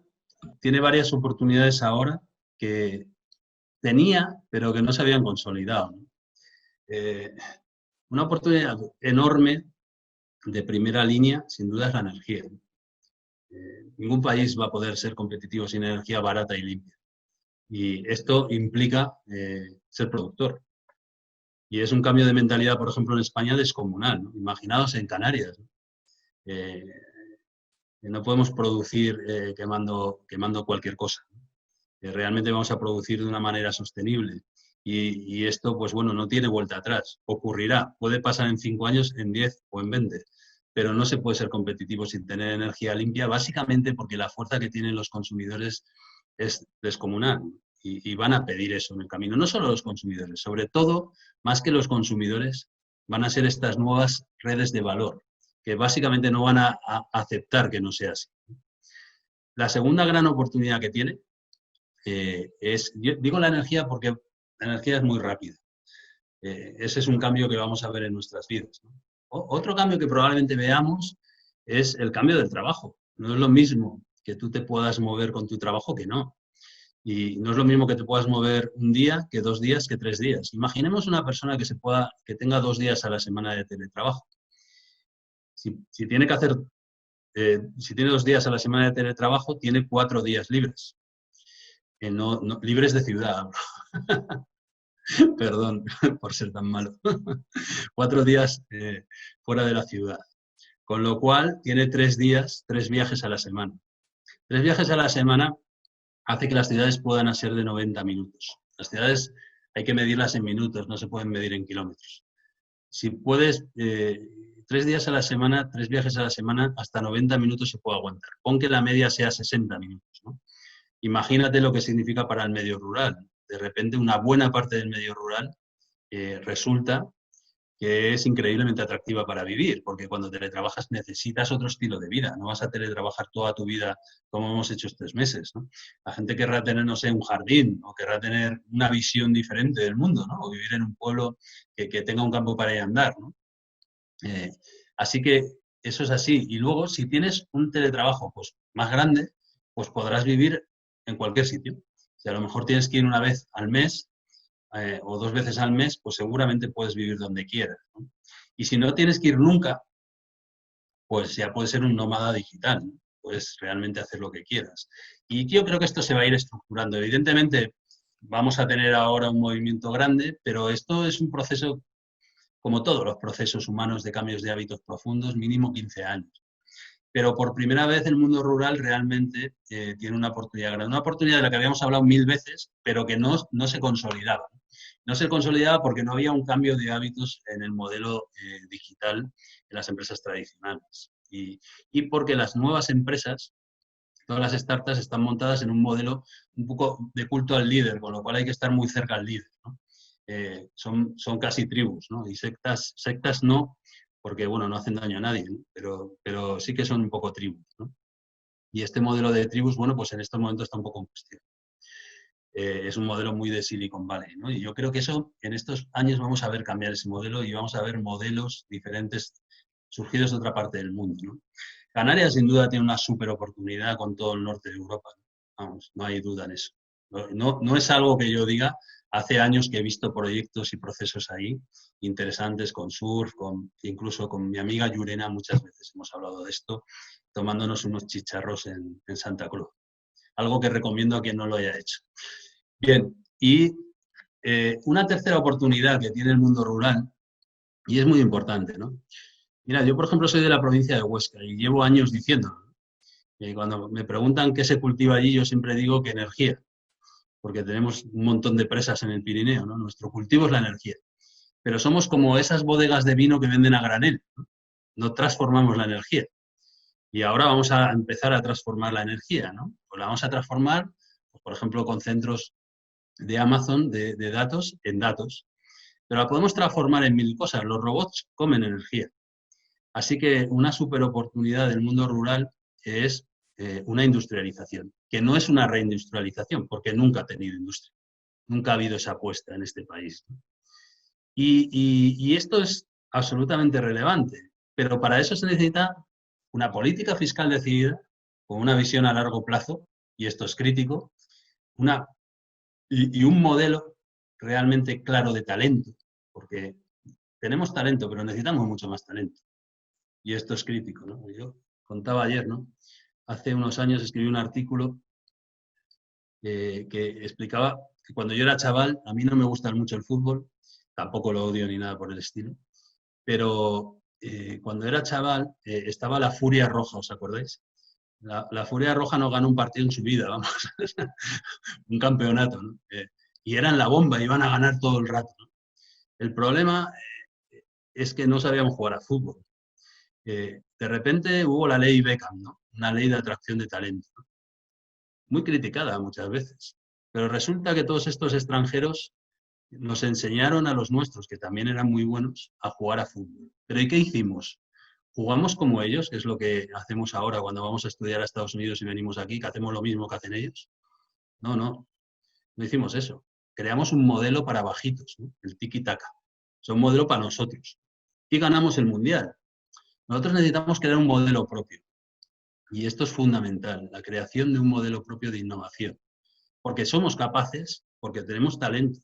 tiene varias oportunidades ahora que tenía, pero que no se habían consolidado, ¿no? Una oportunidad enorme de primera línea, sin duda, es la energía. Ningún país va a poder ser competitivo sin energía barata y limpia. Y esto implica ser productor. Y es un cambio de mentalidad, por ejemplo, en España descomunal, ¿no? Imaginaos en Canarias, ¿no? No podemos producir quemando cualquier cosa, ¿no? Realmente vamos a producir de una manera sostenible. Y esto, pues bueno, no tiene vuelta atrás. Ocurrirá. Puede pasar en 5 años, en 10 o en 20. Pero no se puede ser competitivo sin tener energía limpia, básicamente porque la fuerza que tienen los consumidores es descomunal. Y van a pedir eso en el camino. No solo los consumidores, sobre todo, más que los consumidores, van a ser estas nuevas redes de valor, que básicamente no van a aceptar que no sea así. La segunda gran oportunidad que tiene yo digo la energía porque la energía es muy rápida. Ese es un cambio que vamos a ver en nuestras vidas, ¿no? Otro cambio que probablemente veamos es el cambio del trabajo. No es lo mismo que tú te puedas mover con tu trabajo que no. Y no es lo mismo que te puedas mover un día que 2 días que 3 días. Imaginemos una persona que tenga 2 días a la semana de teletrabajo. Si tiene que hacer, si tiene 2 días a la semana de teletrabajo, tiene 4 días libres. Libres de ciudad. Perdón por ser tan malo. 4 días fuera de la ciudad. Con lo cual, tiene 3 días, 3 viajes a la semana. 3 viajes a la semana hace que las ciudades puedan ser de 90 minutos. Las ciudades hay que medirlas en minutos, no se pueden medir en kilómetros. Si puedes, 3 días a la semana, 3 viajes a la semana, hasta 90 minutos se puede aguantar. Pon que la media sea 60 minutos, ¿no? Imagínate lo que significa para el medio rural. De repente, una buena parte del medio rural resulta que es increíblemente atractiva para vivir, porque cuando teletrabajas necesitas otro estilo de vida, no vas a teletrabajar toda tu vida como hemos hecho estos meses, ¿no? La gente querrá tener, no sé, un jardín, o querrá tener una visión diferente del mundo, ¿no? O vivir en un pueblo que tenga un campo para ir a andar, ¿no? Eh, Así que eso es así. Y luego, si tienes un teletrabajo pues, más grande, pues podrás vivir en cualquier sitio. Si a lo mejor tienes que ir una vez al mes o 2 veces al mes, pues seguramente puedes vivir donde quieras, ¿no? Y si no tienes que ir nunca, pues ya puedes ser un nómada digital, ¿no? Puedes realmente hacer lo que quieras. Y yo creo que esto se va a ir estructurando. Evidentemente, vamos a tener ahora un movimiento grande, pero esto es un proceso, como todos los procesos humanos de cambios de hábitos profundos, mínimo 15 años. Pero por primera vez el mundo rural realmente tiene una oportunidad grande. Una oportunidad de la que habíamos hablado 1000 veces, pero que no se consolidaba. No se consolidaba porque no había un cambio de hábitos en el modelo digital en las empresas tradicionales. Y porque las nuevas empresas, todas las startups, están montadas en un modelo un poco de culto al líder, con lo cual hay que estar muy cerca al líder, ¿no? Son casi tribus, ¿no? Y sectas no, porque bueno, no hacen daño a nadie, ¿no? Pero sí que son un poco tribus, ¿no? Y este modelo de tribus, bueno, pues en estos momentos está un poco en cuestión. Es un modelo muy de Silicon Valley, ¿no? Y yo creo que eso, en estos años vamos a ver cambiar ese modelo y vamos a ver modelos diferentes surgidos de otra parte del mundo, ¿no? Canarias sin duda tiene una súper oportunidad con todo el norte de Europa, ¿no? Vamos, no hay duda en eso. No es algo que yo diga, hace años que he visto proyectos y procesos ahí interesantes con surf, incluso con mi amiga Llurena muchas veces hemos hablado de esto, tomándonos unos chicharros en Santa Cruz. Algo que recomiendo a quien no lo haya hecho. Bien, y una tercera oportunidad que tiene el mundo rural, y es muy importante, ¿no? Mira, yo por ejemplo soy de la provincia de Huesca y llevo años diciéndolo, ¿no? Y cuando me preguntan qué se cultiva allí, yo siempre digo que energía, porque tenemos un montón de presas en el Pirineo, ¿no? Nuestro cultivo es la energía. Pero somos como esas bodegas de vino que venden a granel, ¿no? No transformamos la energía. Y ahora vamos a empezar a transformar la energía, ¿no? Pues la vamos a transformar, pues, por ejemplo, con centros de Amazon de datos en datos. Pero la podemos transformar en 1000 cosas. Los robots comen energía. Así que una super oportunidad del mundo rural es una industrialización, que no es una reindustrialización, porque nunca ha tenido industria. Nunca ha habido esa apuesta en este país, ¿no? Y esto es absolutamente relevante, pero para eso se necesita una política fiscal decidida, con una visión a largo plazo, y esto es crítico, y un modelo realmente claro de talento, porque tenemos talento, pero necesitamos mucho más talento. Y esto es crítico, ¿no? Yo contaba ayer, ¿no? Hace unos años escribí un artículo que explicaba que cuando yo era chaval, a mí no me gusta mucho el fútbol, tampoco lo odio ni nada por el estilo, pero cuando era chaval estaba la Furia Roja, ¿os acordáis? La Furia Roja no ganó un partido en su vida, vamos, un campeonato, ¿no? Y eran la bomba, iban a ganar todo el rato, ¿no? El problema es que no sabíamos jugar a fútbol. De repente hubo la ley Beckham, ¿no? Una ley de atracción de talento, ¿no? Muy criticada muchas veces, pero resulta que todos estos extranjeros nos enseñaron a los nuestros, que también eran muy buenos, a jugar a fútbol. ¿Pero y qué hicimos? ¿Jugamos como ellos, que es lo que hacemos ahora cuando vamos a estudiar a Estados Unidos y venimos aquí, que hacemos lo mismo que hacen ellos? No hicimos eso. Creamos un modelo para bajitos, ¿no? El tiki-taka. Es un modelo para nosotros. Y ganamos el mundial. Nosotros necesitamos crear un modelo propio. Y esto es fundamental, la creación de un modelo propio de innovación. Porque somos capaces, porque tenemos talento,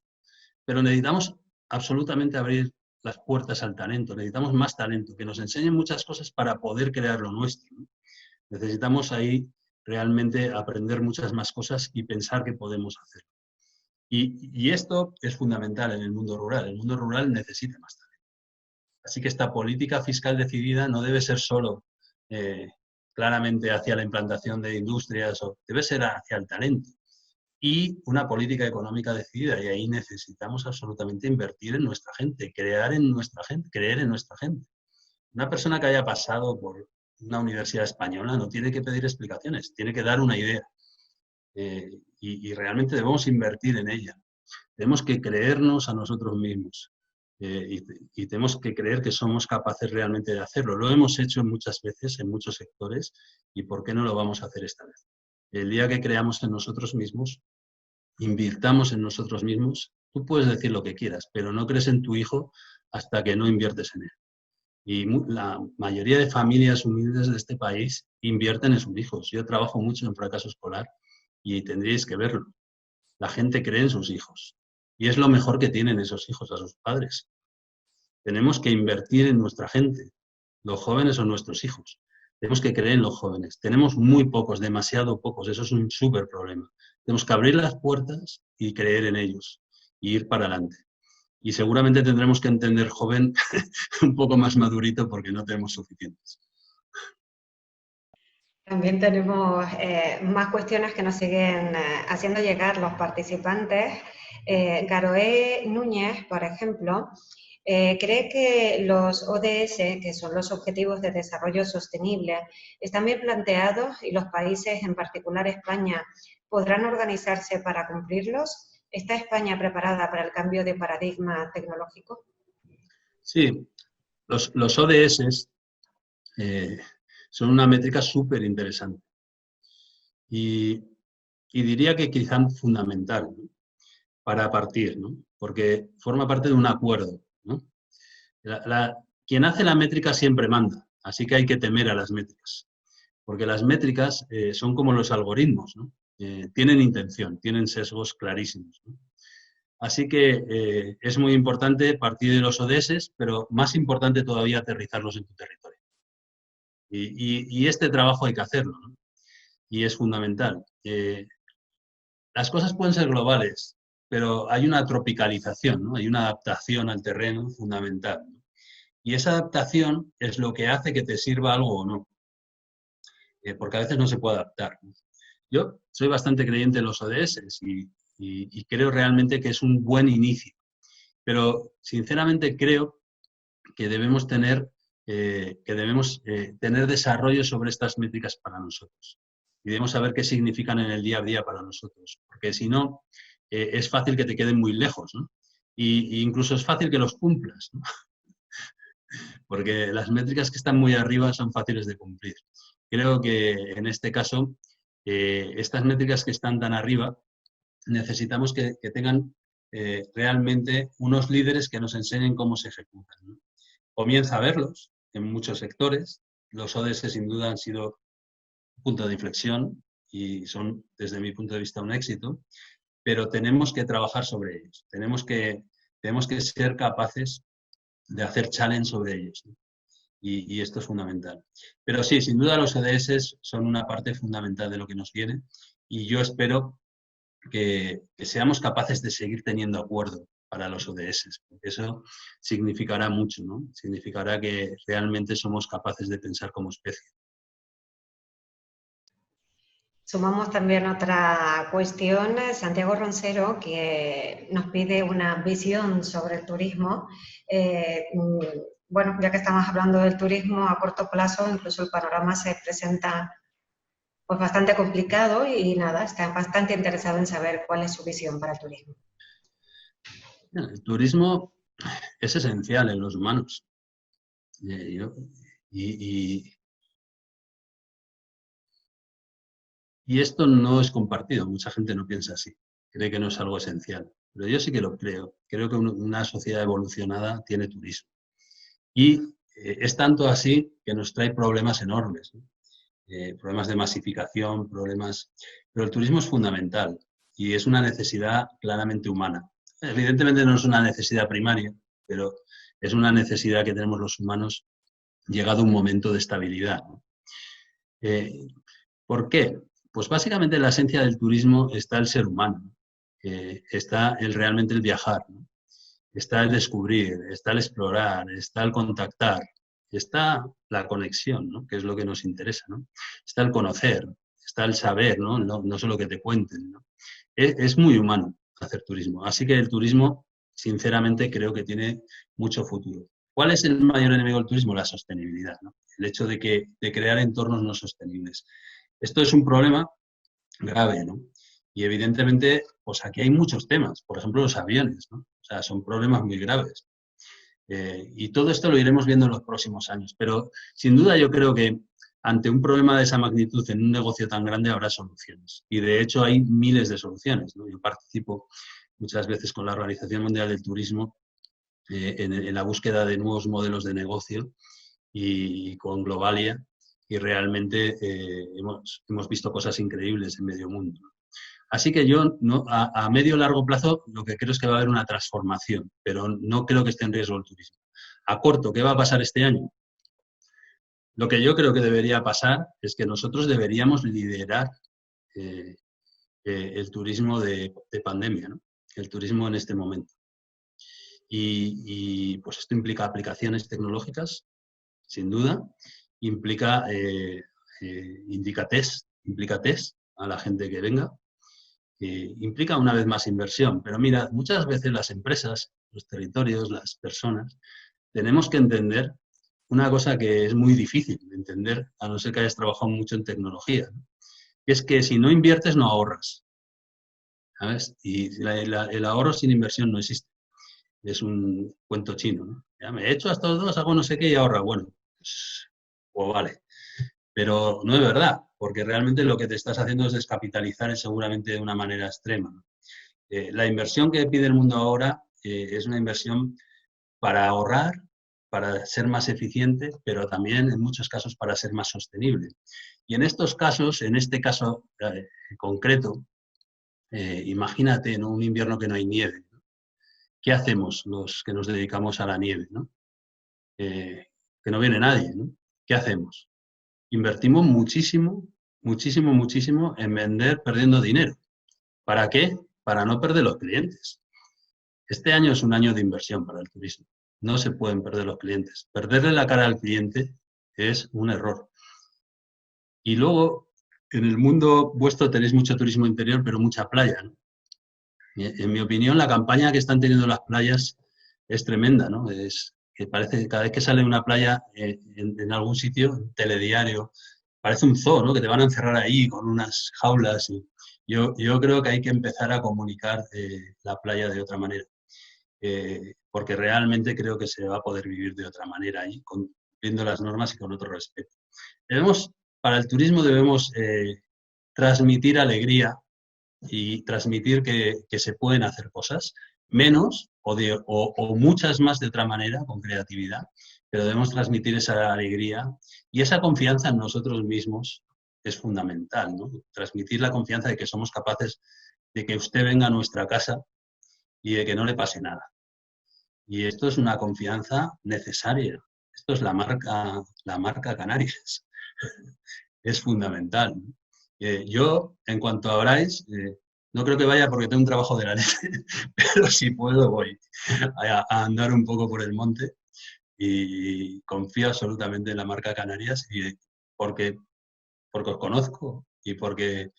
pero necesitamos absolutamente abrir las puertas al talento. Necesitamos más talento, que nos enseñen muchas cosas para poder crear lo nuestro, ¿no? Necesitamos ahí realmente aprender muchas más cosas y pensar que podemos hacerlo. Y esto es fundamental en el mundo rural. El mundo rural necesita más talento. Así que esta política fiscal decidida no debe ser solo claramente hacia la implantación de industrias, debe ser hacia el talento. Y una política económica decidida. Y ahí necesitamos absolutamente invertir en nuestra gente, creer en nuestra gente. Una persona que haya pasado por una universidad española no tiene que pedir explicaciones, tiene que dar una idea. Y realmente debemos invertir en ella. Tenemos que creernos a nosotros mismos. y tenemos que creer que somos capaces realmente de hacerlo. Lo hemos hecho muchas veces en muchos sectores y ¿por qué no lo vamos a hacer esta vez? El día que creamos en nosotros mismos, invirtamos en nosotros mismos, tú puedes decir lo que quieras, pero no crees en tu hijo hasta que no inviertes en él. Y la mayoría de familias humildes de este país invierten en sus hijos. Yo trabajo mucho en fracaso escolar y tendríais que verlo. La gente cree en sus hijos. Y es lo mejor que tienen esos hijos a sus padres. Tenemos que invertir en nuestra gente. Los jóvenes son nuestros hijos. Tenemos que creer en los jóvenes. Tenemos muy pocos, demasiado pocos. Eso es un súper problema. Tenemos que abrir las puertas y creer en ellos y ir para adelante. Y seguramente tendremos que entender joven un poco más madurito porque no tenemos suficientes. También tenemos más cuestiones que nos siguen haciendo llegar los participantes. Garoé Núñez, por ejemplo, cree que los ODS, que son los Objetivos de Desarrollo Sostenible, están bien planteados y los países, en particular España, podrán organizarse para cumplirlos. ¿Está España preparada para el cambio de paradigma tecnológico? Sí, los ODS son una métrica súper interesante y diría que quizá fundamental, ¿no? Para partir, ¿no? Porque forma parte de un acuerdo, ¿no? Quien hace la métrica siempre manda, así que hay que temer a las métricas, porque las métricas son como los algoritmos, ¿no? Tienen intención, tienen sesgos clarísimos, ¿no? Así que es muy importante partir de los ODS, pero más importante todavía aterrizarlos en tu territorio. Y este trabajo hay que hacerlo, ¿no? Y es fundamental. Las cosas pueden ser globales, pero hay una tropicalización, ¿no? Hay una adaptación al terreno fundamental, ¿no? Y esa adaptación es lo que hace que te sirva algo o no, porque a veces no se puede adaptar, ¿no? Yo soy bastante creyente en los ODS y creo realmente que es un buen inicio, pero sinceramente creo que debemos tener desarrollo sobre estas métricas para nosotros. Y debemos saber qué significan en el día a día para nosotros, porque si no, es fácil que te queden muy lejos, ¿no? Y incluso es fácil que los cumplas, ¿no? Porque las métricas que están muy arriba son fáciles de cumplir. Creo que en este caso, estas métricas que están tan arriba, necesitamos que tengan realmente unos líderes que nos enseñen cómo se ejecutan, ¿no? Comienza a verlos en muchos sectores. Los ODS sin duda han sido un punto de inflexión y son, desde mi punto de vista, un éxito, pero tenemos que trabajar sobre ellos. Tenemos que ser capaces de hacer challenge sobre ellos, ¿no? Y esto es fundamental. Pero sí, sin duda los ODS son una parte fundamental de lo que nos viene y yo espero que seamos capaces de seguir teniendo acuerdo para los ODS, porque eso significará mucho, ¿no? Significará que realmente somos capaces de pensar como especie. Sumamos también otra cuestión, Santiago Roncero, que nos pide una visión sobre el turismo. Bueno, ya que estamos hablando del turismo a corto plazo, incluso el panorama se presenta pues bastante complicado y nada, está bastante interesado en saber cuál es su visión para el turismo. El turismo es esencial en los humanos. Y esto no es compartido, mucha gente no piensa así, cree que no es algo esencial, pero yo sí que lo creo. Creo que una sociedad evolucionada tiene turismo. Y es tanto así que nos trae problemas enormes, ¿no? Problemas de masificación, pero el turismo es fundamental y es una necesidad claramente humana. Evidentemente no es una necesidad primaria, pero es una necesidad que tenemos los humanos llegado un momento de estabilidad, ¿no? ¿Por qué? Pues básicamente en la esencia del turismo está el ser humano, está realmente el viajar, ¿no? Está el descubrir, está el explorar, está el contactar, está la conexión, ¿no? Que es lo que nos interesa, ¿no? Está el conocer, está el saber, ¿no? No solo que te cuenten, ¿no? Es muy humano hacer turismo, así que el turismo, sinceramente, creo que tiene mucho futuro. ¿Cuál es el mayor enemigo del turismo? La sostenibilidad, ¿no? El hecho de crear entornos no sostenibles. Esto es un problema grave, ¿no? Y evidentemente, pues aquí hay muchos temas, por ejemplo, los aviones, ¿no? O sea, son problemas muy graves. Y todo esto lo iremos viendo en los próximos años. Pero sin duda yo creo que ante un problema de esa magnitud en un negocio tan grande habrá soluciones. Y de hecho hay miles de soluciones, ¿no? Yo participo muchas veces con la Organización Mundial del Turismo en la búsqueda de nuevos modelos de negocio y con Globalia, y realmente hemos visto cosas increíbles en medio mundo. Así que yo a medio o largo plazo lo que creo es que va a haber una transformación, pero no creo que esté en riesgo el turismo. A corto, ¿qué va a pasar este año? Lo que yo creo que debería pasar es que nosotros deberíamos liderar el turismo de pandemia, ¿no? El turismo en este momento. Y pues esto implica aplicaciones tecnológicas, sin duda, implica implica test a la gente que venga, implica una vez más inversión. Pero mira, muchas veces las empresas, los territorios, las personas, tenemos que entender una cosa que es muy difícil de entender, a no ser que hayas trabajado mucho en tecnología, ¿no? Es que si no inviertes no ahorras, ¿sabes? Y el ahorro sin inversión no existe. Es un cuento chino, ¿no? Ya me he hecho hasta los dos, hago no sé qué y ahorra. Bueno, pues vale. Pero no es verdad, porque realmente lo que te estás haciendo es descapitalizar seguramente de una manera extrema, ¿no? La inversión que pide el mundo ahora es una inversión para ahorrar, para ser más eficiente, pero también en muchos casos para ser más sostenible. Y en estos casos, en este caso concreto, imagínate, ¿no? Un invierno que no hay nieve, ¿no? ¿Qué hacemos los que nos dedicamos a la nieve, ¿no? Que no viene nadie, ¿no? ¿Qué hacemos? Invertimos muchísimo, muchísimo, muchísimo en vender perdiendo dinero. ¿Para qué? Para no perder los clientes. Este año es un año de inversión para el turismo. No se pueden perder los clientes. Perderle la cara al cliente es un error. Y luego, en el mundo vuestro tenéis mucho turismo interior, pero mucha playa, ¿no? En mi opinión, la campaña que están teniendo las playas es tremenda, ¿no? Es que parece que cada vez que sale una playa en algún sitio, un telediario, parece un zoo, ¿no? Que te van a encerrar ahí con unas jaulas. Y yo creo que hay que empezar a comunicar la playa de otra manera. Porque realmente creo que se va a poder vivir de otra manera ahí, cumpliendo las normas y con otro respeto. Para el turismo debemos transmitir alegría y transmitir que se pueden hacer cosas, menos o muchas más de otra manera, con creatividad, pero debemos transmitir esa alegría y esa confianza en nosotros mismos es fundamental, ¿no? Transmitir la confianza de que somos capaces de que usted venga a nuestra casa y de que no le pase nada. Y esto es una confianza necesaria. Esto es la marca Canarias. Es fundamental. Yo, en cuanto abráis, no creo que vaya porque tengo un trabajo de la leche, pero si puedo voy a andar un poco por el monte y confío absolutamente en la marca Canarias porque os conozco y porque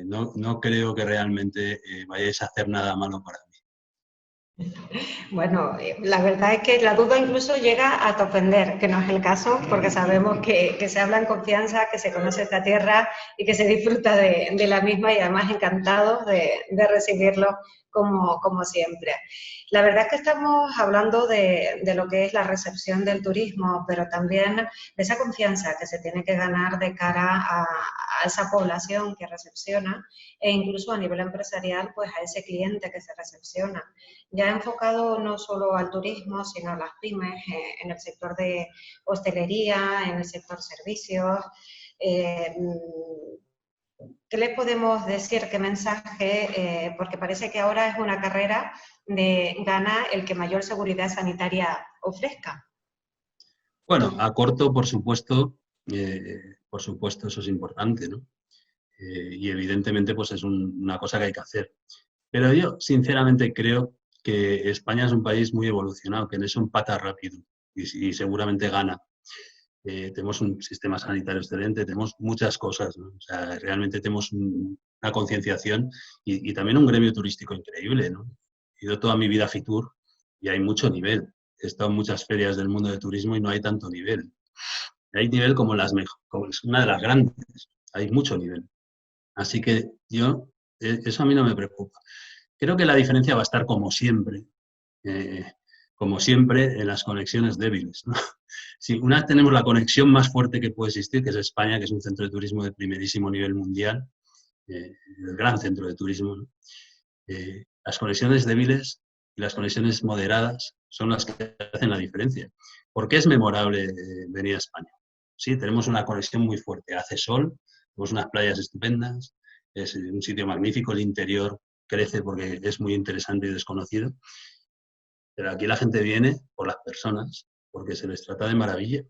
no creo que realmente vayáis a hacer nada malo para mí. Bueno, la verdad es que la duda incluso llega a ofender, que no es el caso, porque sabemos que se habla en confianza, que se conoce esta tierra y que se disfruta de la misma y además encantados de recibirlo como siempre. La verdad es que estamos hablando de lo que es la recepción del turismo, pero también de esa confianza que se tiene que ganar de cara a esa población que recepciona e incluso a nivel empresarial, pues a ese cliente que se recepciona. Ya enfocado no solo al turismo, sino a las pymes, en el sector de hostelería, en el sector servicios. ¿Qué les podemos decir? ¿Qué mensaje? Porque parece que ahora es una carrera de gana el que mayor seguridad sanitaria ofrezca. Bueno, a corto, por supuesto, eso es importante, ¿no? Y evidentemente, pues es una cosa que hay que hacer. Pero yo, sinceramente, creo que España es un país muy evolucionado, que en eso empata rápido y seguramente gana. Tenemos un sistema sanitario excelente, tenemos muchas cosas, ¿no? O sea, realmente tenemos una concienciación y también un gremio turístico increíble, ¿no? He ido toda mi vida a Fitur y hay mucho nivel. He estado en muchas ferias del mundo de turismo y no hay tanto nivel. Hay nivel como como es una de las grandes, hay mucho nivel. Así que eso a mí no me preocupa. Creo que la diferencia va a estar como siempre, como siempre, en las conexiones débiles, ¿no? Si una vez tenemos la conexión más fuerte que puede existir, que es España, que es un centro de turismo de primerísimo nivel mundial, el gran centro de turismo, ¿no? Las conexiones débiles y las conexiones moderadas son las que hacen la diferencia. ¿Por qué es memorable venir a España? Sí, tenemos una conexión muy fuerte. Hace sol, tenemos unas playas estupendas, es un sitio magnífico, el interior crece porque es muy interesante y desconocido. Pero aquí la gente viene por las personas, porque se les trata de maravilla.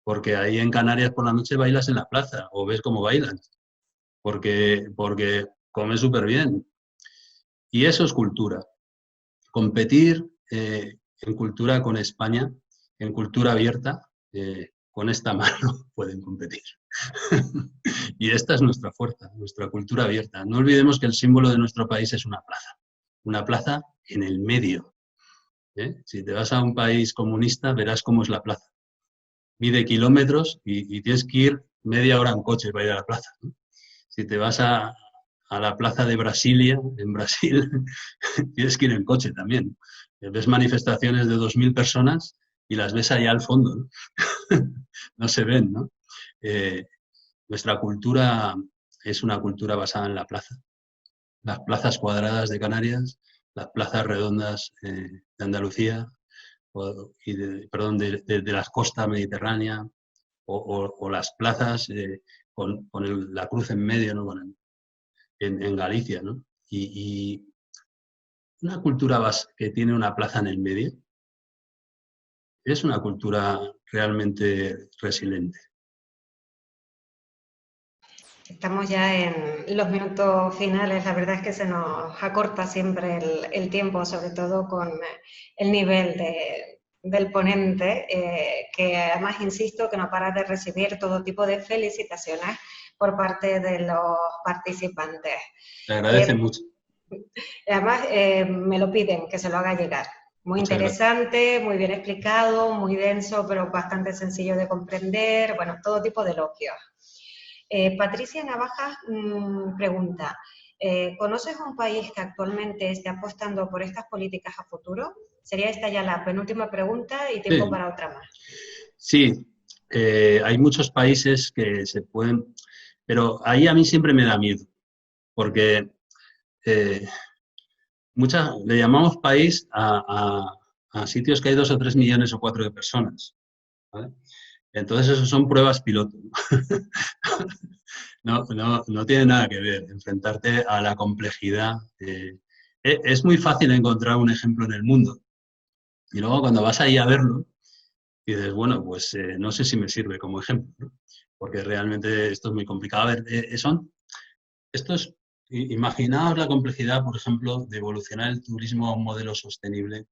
Porque ahí en Canarias por la noche bailas en la plaza o ves cómo bailan. Porque comes súper bien. Y eso es cultura. Competir en cultura con España, en cultura abierta, con esta mano pueden competir. Y esta es nuestra fuerza, nuestra cultura abierta. No olvidemos que el símbolo de nuestro país es una plaza en el medio. Si te vas a un país comunista, verás cómo es la plaza. Mide kilómetros y tienes que ir media hora en coche para ir a la plaza, ¿no? Si te vas a la plaza de Brasilia, en Brasil, tienes que ir en coche también. Ves manifestaciones de 2.000 personas y las ves allá al fondo, ¿no? No se ven, ¿no? Nuestra cultura es una cultura basada en la plaza. Las plazas cuadradas de Canarias, las plazas redondas de Andalucía, de la costa mediterránea, o las plazas con la cruz en medio, ¿no? En Galicia, ¿no? Y una cultura que tiene una plaza en el medio es una cultura realmente resiliente. Estamos ya en los minutos finales, la verdad es que se nos acorta siempre el tiempo, sobre todo con el nivel del ponente, que además insisto que no para de recibir todo tipo de felicitaciones por parte de los participantes. Te agradece mucho. Además, me lo piden que se lo haga llegar. Muy Muchas interesante, gracias. muy bien explicado, muy denso, pero bastante sencillo de comprender. Bueno, todo tipo de elogios. Patricia Navajas pregunta, ¿conoces un país que actualmente esté apostando por estas políticas a futuro? Sería esta ya la penúltima pregunta y tiempo para otra más. Sí, hay muchos países que se pueden, pero ahí a mí siempre me da miedo, porque le llamamos país a sitios que hay 2 o 3 millones o 4 de personas, ¿vale? Entonces, eso son pruebas piloto. No tiene nada que ver enfrentarte a la complejidad. Es muy fácil encontrar un ejemplo en el mundo. Y luego cuando vas ahí a verlo, dices, bueno, pues no sé si me sirve como ejemplo, ¿no? Porque realmente esto es muy complicado. A ver, imaginaos la complejidad, por ejemplo, de evolucionar el turismo a un modelo sostenible.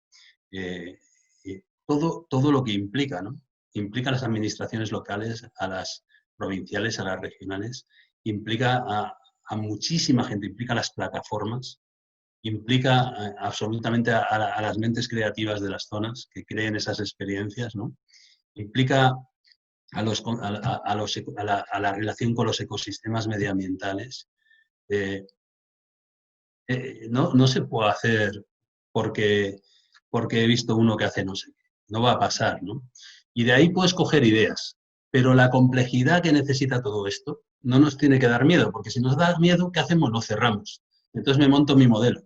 Todo lo que implica, ¿no? Implica a las administraciones locales, a las provinciales, a las regionales, implica a muchísima gente, implica a las plataformas, implica absolutamente a las mentes creativas de las zonas que creen esas experiencias, ¿no? Implica a la relación con los ecosistemas medioambientales. No se puede hacer porque he visto uno que hace no sé qué. No va a pasar, ¿no? Y de ahí puedes coger ideas. Pero la complejidad que necesita todo esto no nos tiene que dar miedo, porque si nos da miedo, ¿qué hacemos? Lo cerramos. Entonces me monto mi modelo.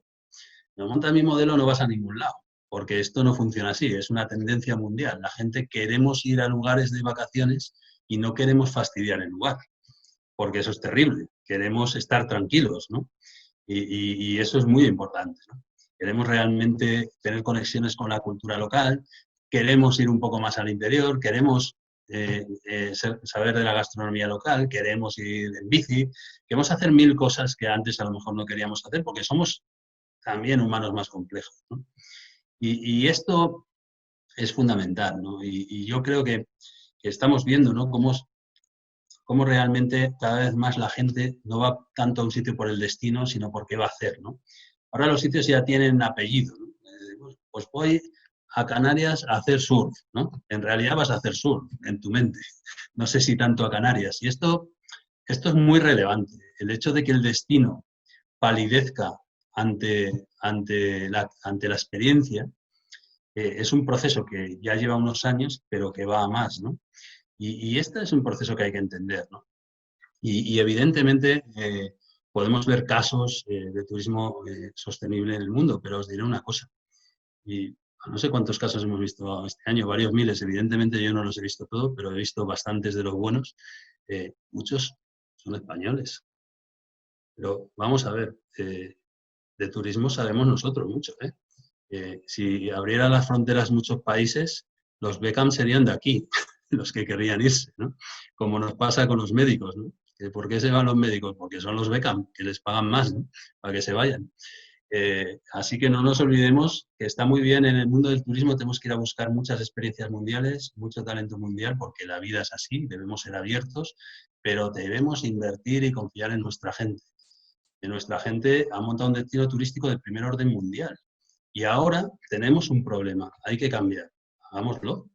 Me montas mi modelo, no vas a ningún lado, porque esto no funciona así, es una tendencia mundial. La gente queremos ir a lugares de vacaciones y no queremos fastidiar el lugar, porque eso es terrible. Queremos estar tranquilos, ¿no? Y eso es muy importante, ¿no? Queremos realmente tener conexiones con la cultura local, queremos ir un poco más al interior, queremos saber de la gastronomía local, queremos ir en bici, queremos hacer 1000 cosas que antes a lo mejor no queríamos hacer porque somos también humanos más complejos, ¿no? Y esto es fundamental, ¿no? Y yo creo que estamos viendo, ¿no? Cómo realmente cada vez más la gente no va tanto a un sitio por el destino, sino por qué va a hacer, ¿no? Ahora los sitios ya tienen apellido, ¿no? Pues voy a Canarias a hacer surf, ¿no? En realidad vas a hacer surf en tu mente. No sé si tanto a Canarias. Y esto es muy relevante. El hecho de que el destino palidezca ante la experiencia es un proceso que ya lleva unos años, pero que va a más, ¿no? Y este es un proceso que hay que entender, ¿no? Y evidentemente podemos ver casos de turismo sostenible en el mundo, pero os diré una cosa. Y no sé cuántos casos hemos visto este año, varios miles. Evidentemente yo no los he visto todos, pero he visto bastantes de los buenos. Muchos son españoles. Pero vamos a ver, de turismo sabemos nosotros mucho. Si abrieran las fronteras muchos países, los Beckham serían de aquí, los que querrían irse, ¿no? Como nos pasa con los médicos, ¿no? ¿Por qué se van los médicos? Porque son los Beckham, que les pagan más, ¿no? Para que se vayan. Así que no nos olvidemos que está muy bien en el mundo del turismo, tenemos que ir a buscar muchas experiencias mundiales, mucho talento mundial, porque la vida es así, debemos ser abiertos, pero debemos invertir y confiar en nuestra gente. Y nuestra gente ha montado un destino turístico de primer orden mundial. Y ahora tenemos un problema, hay que cambiar. Hagámoslo.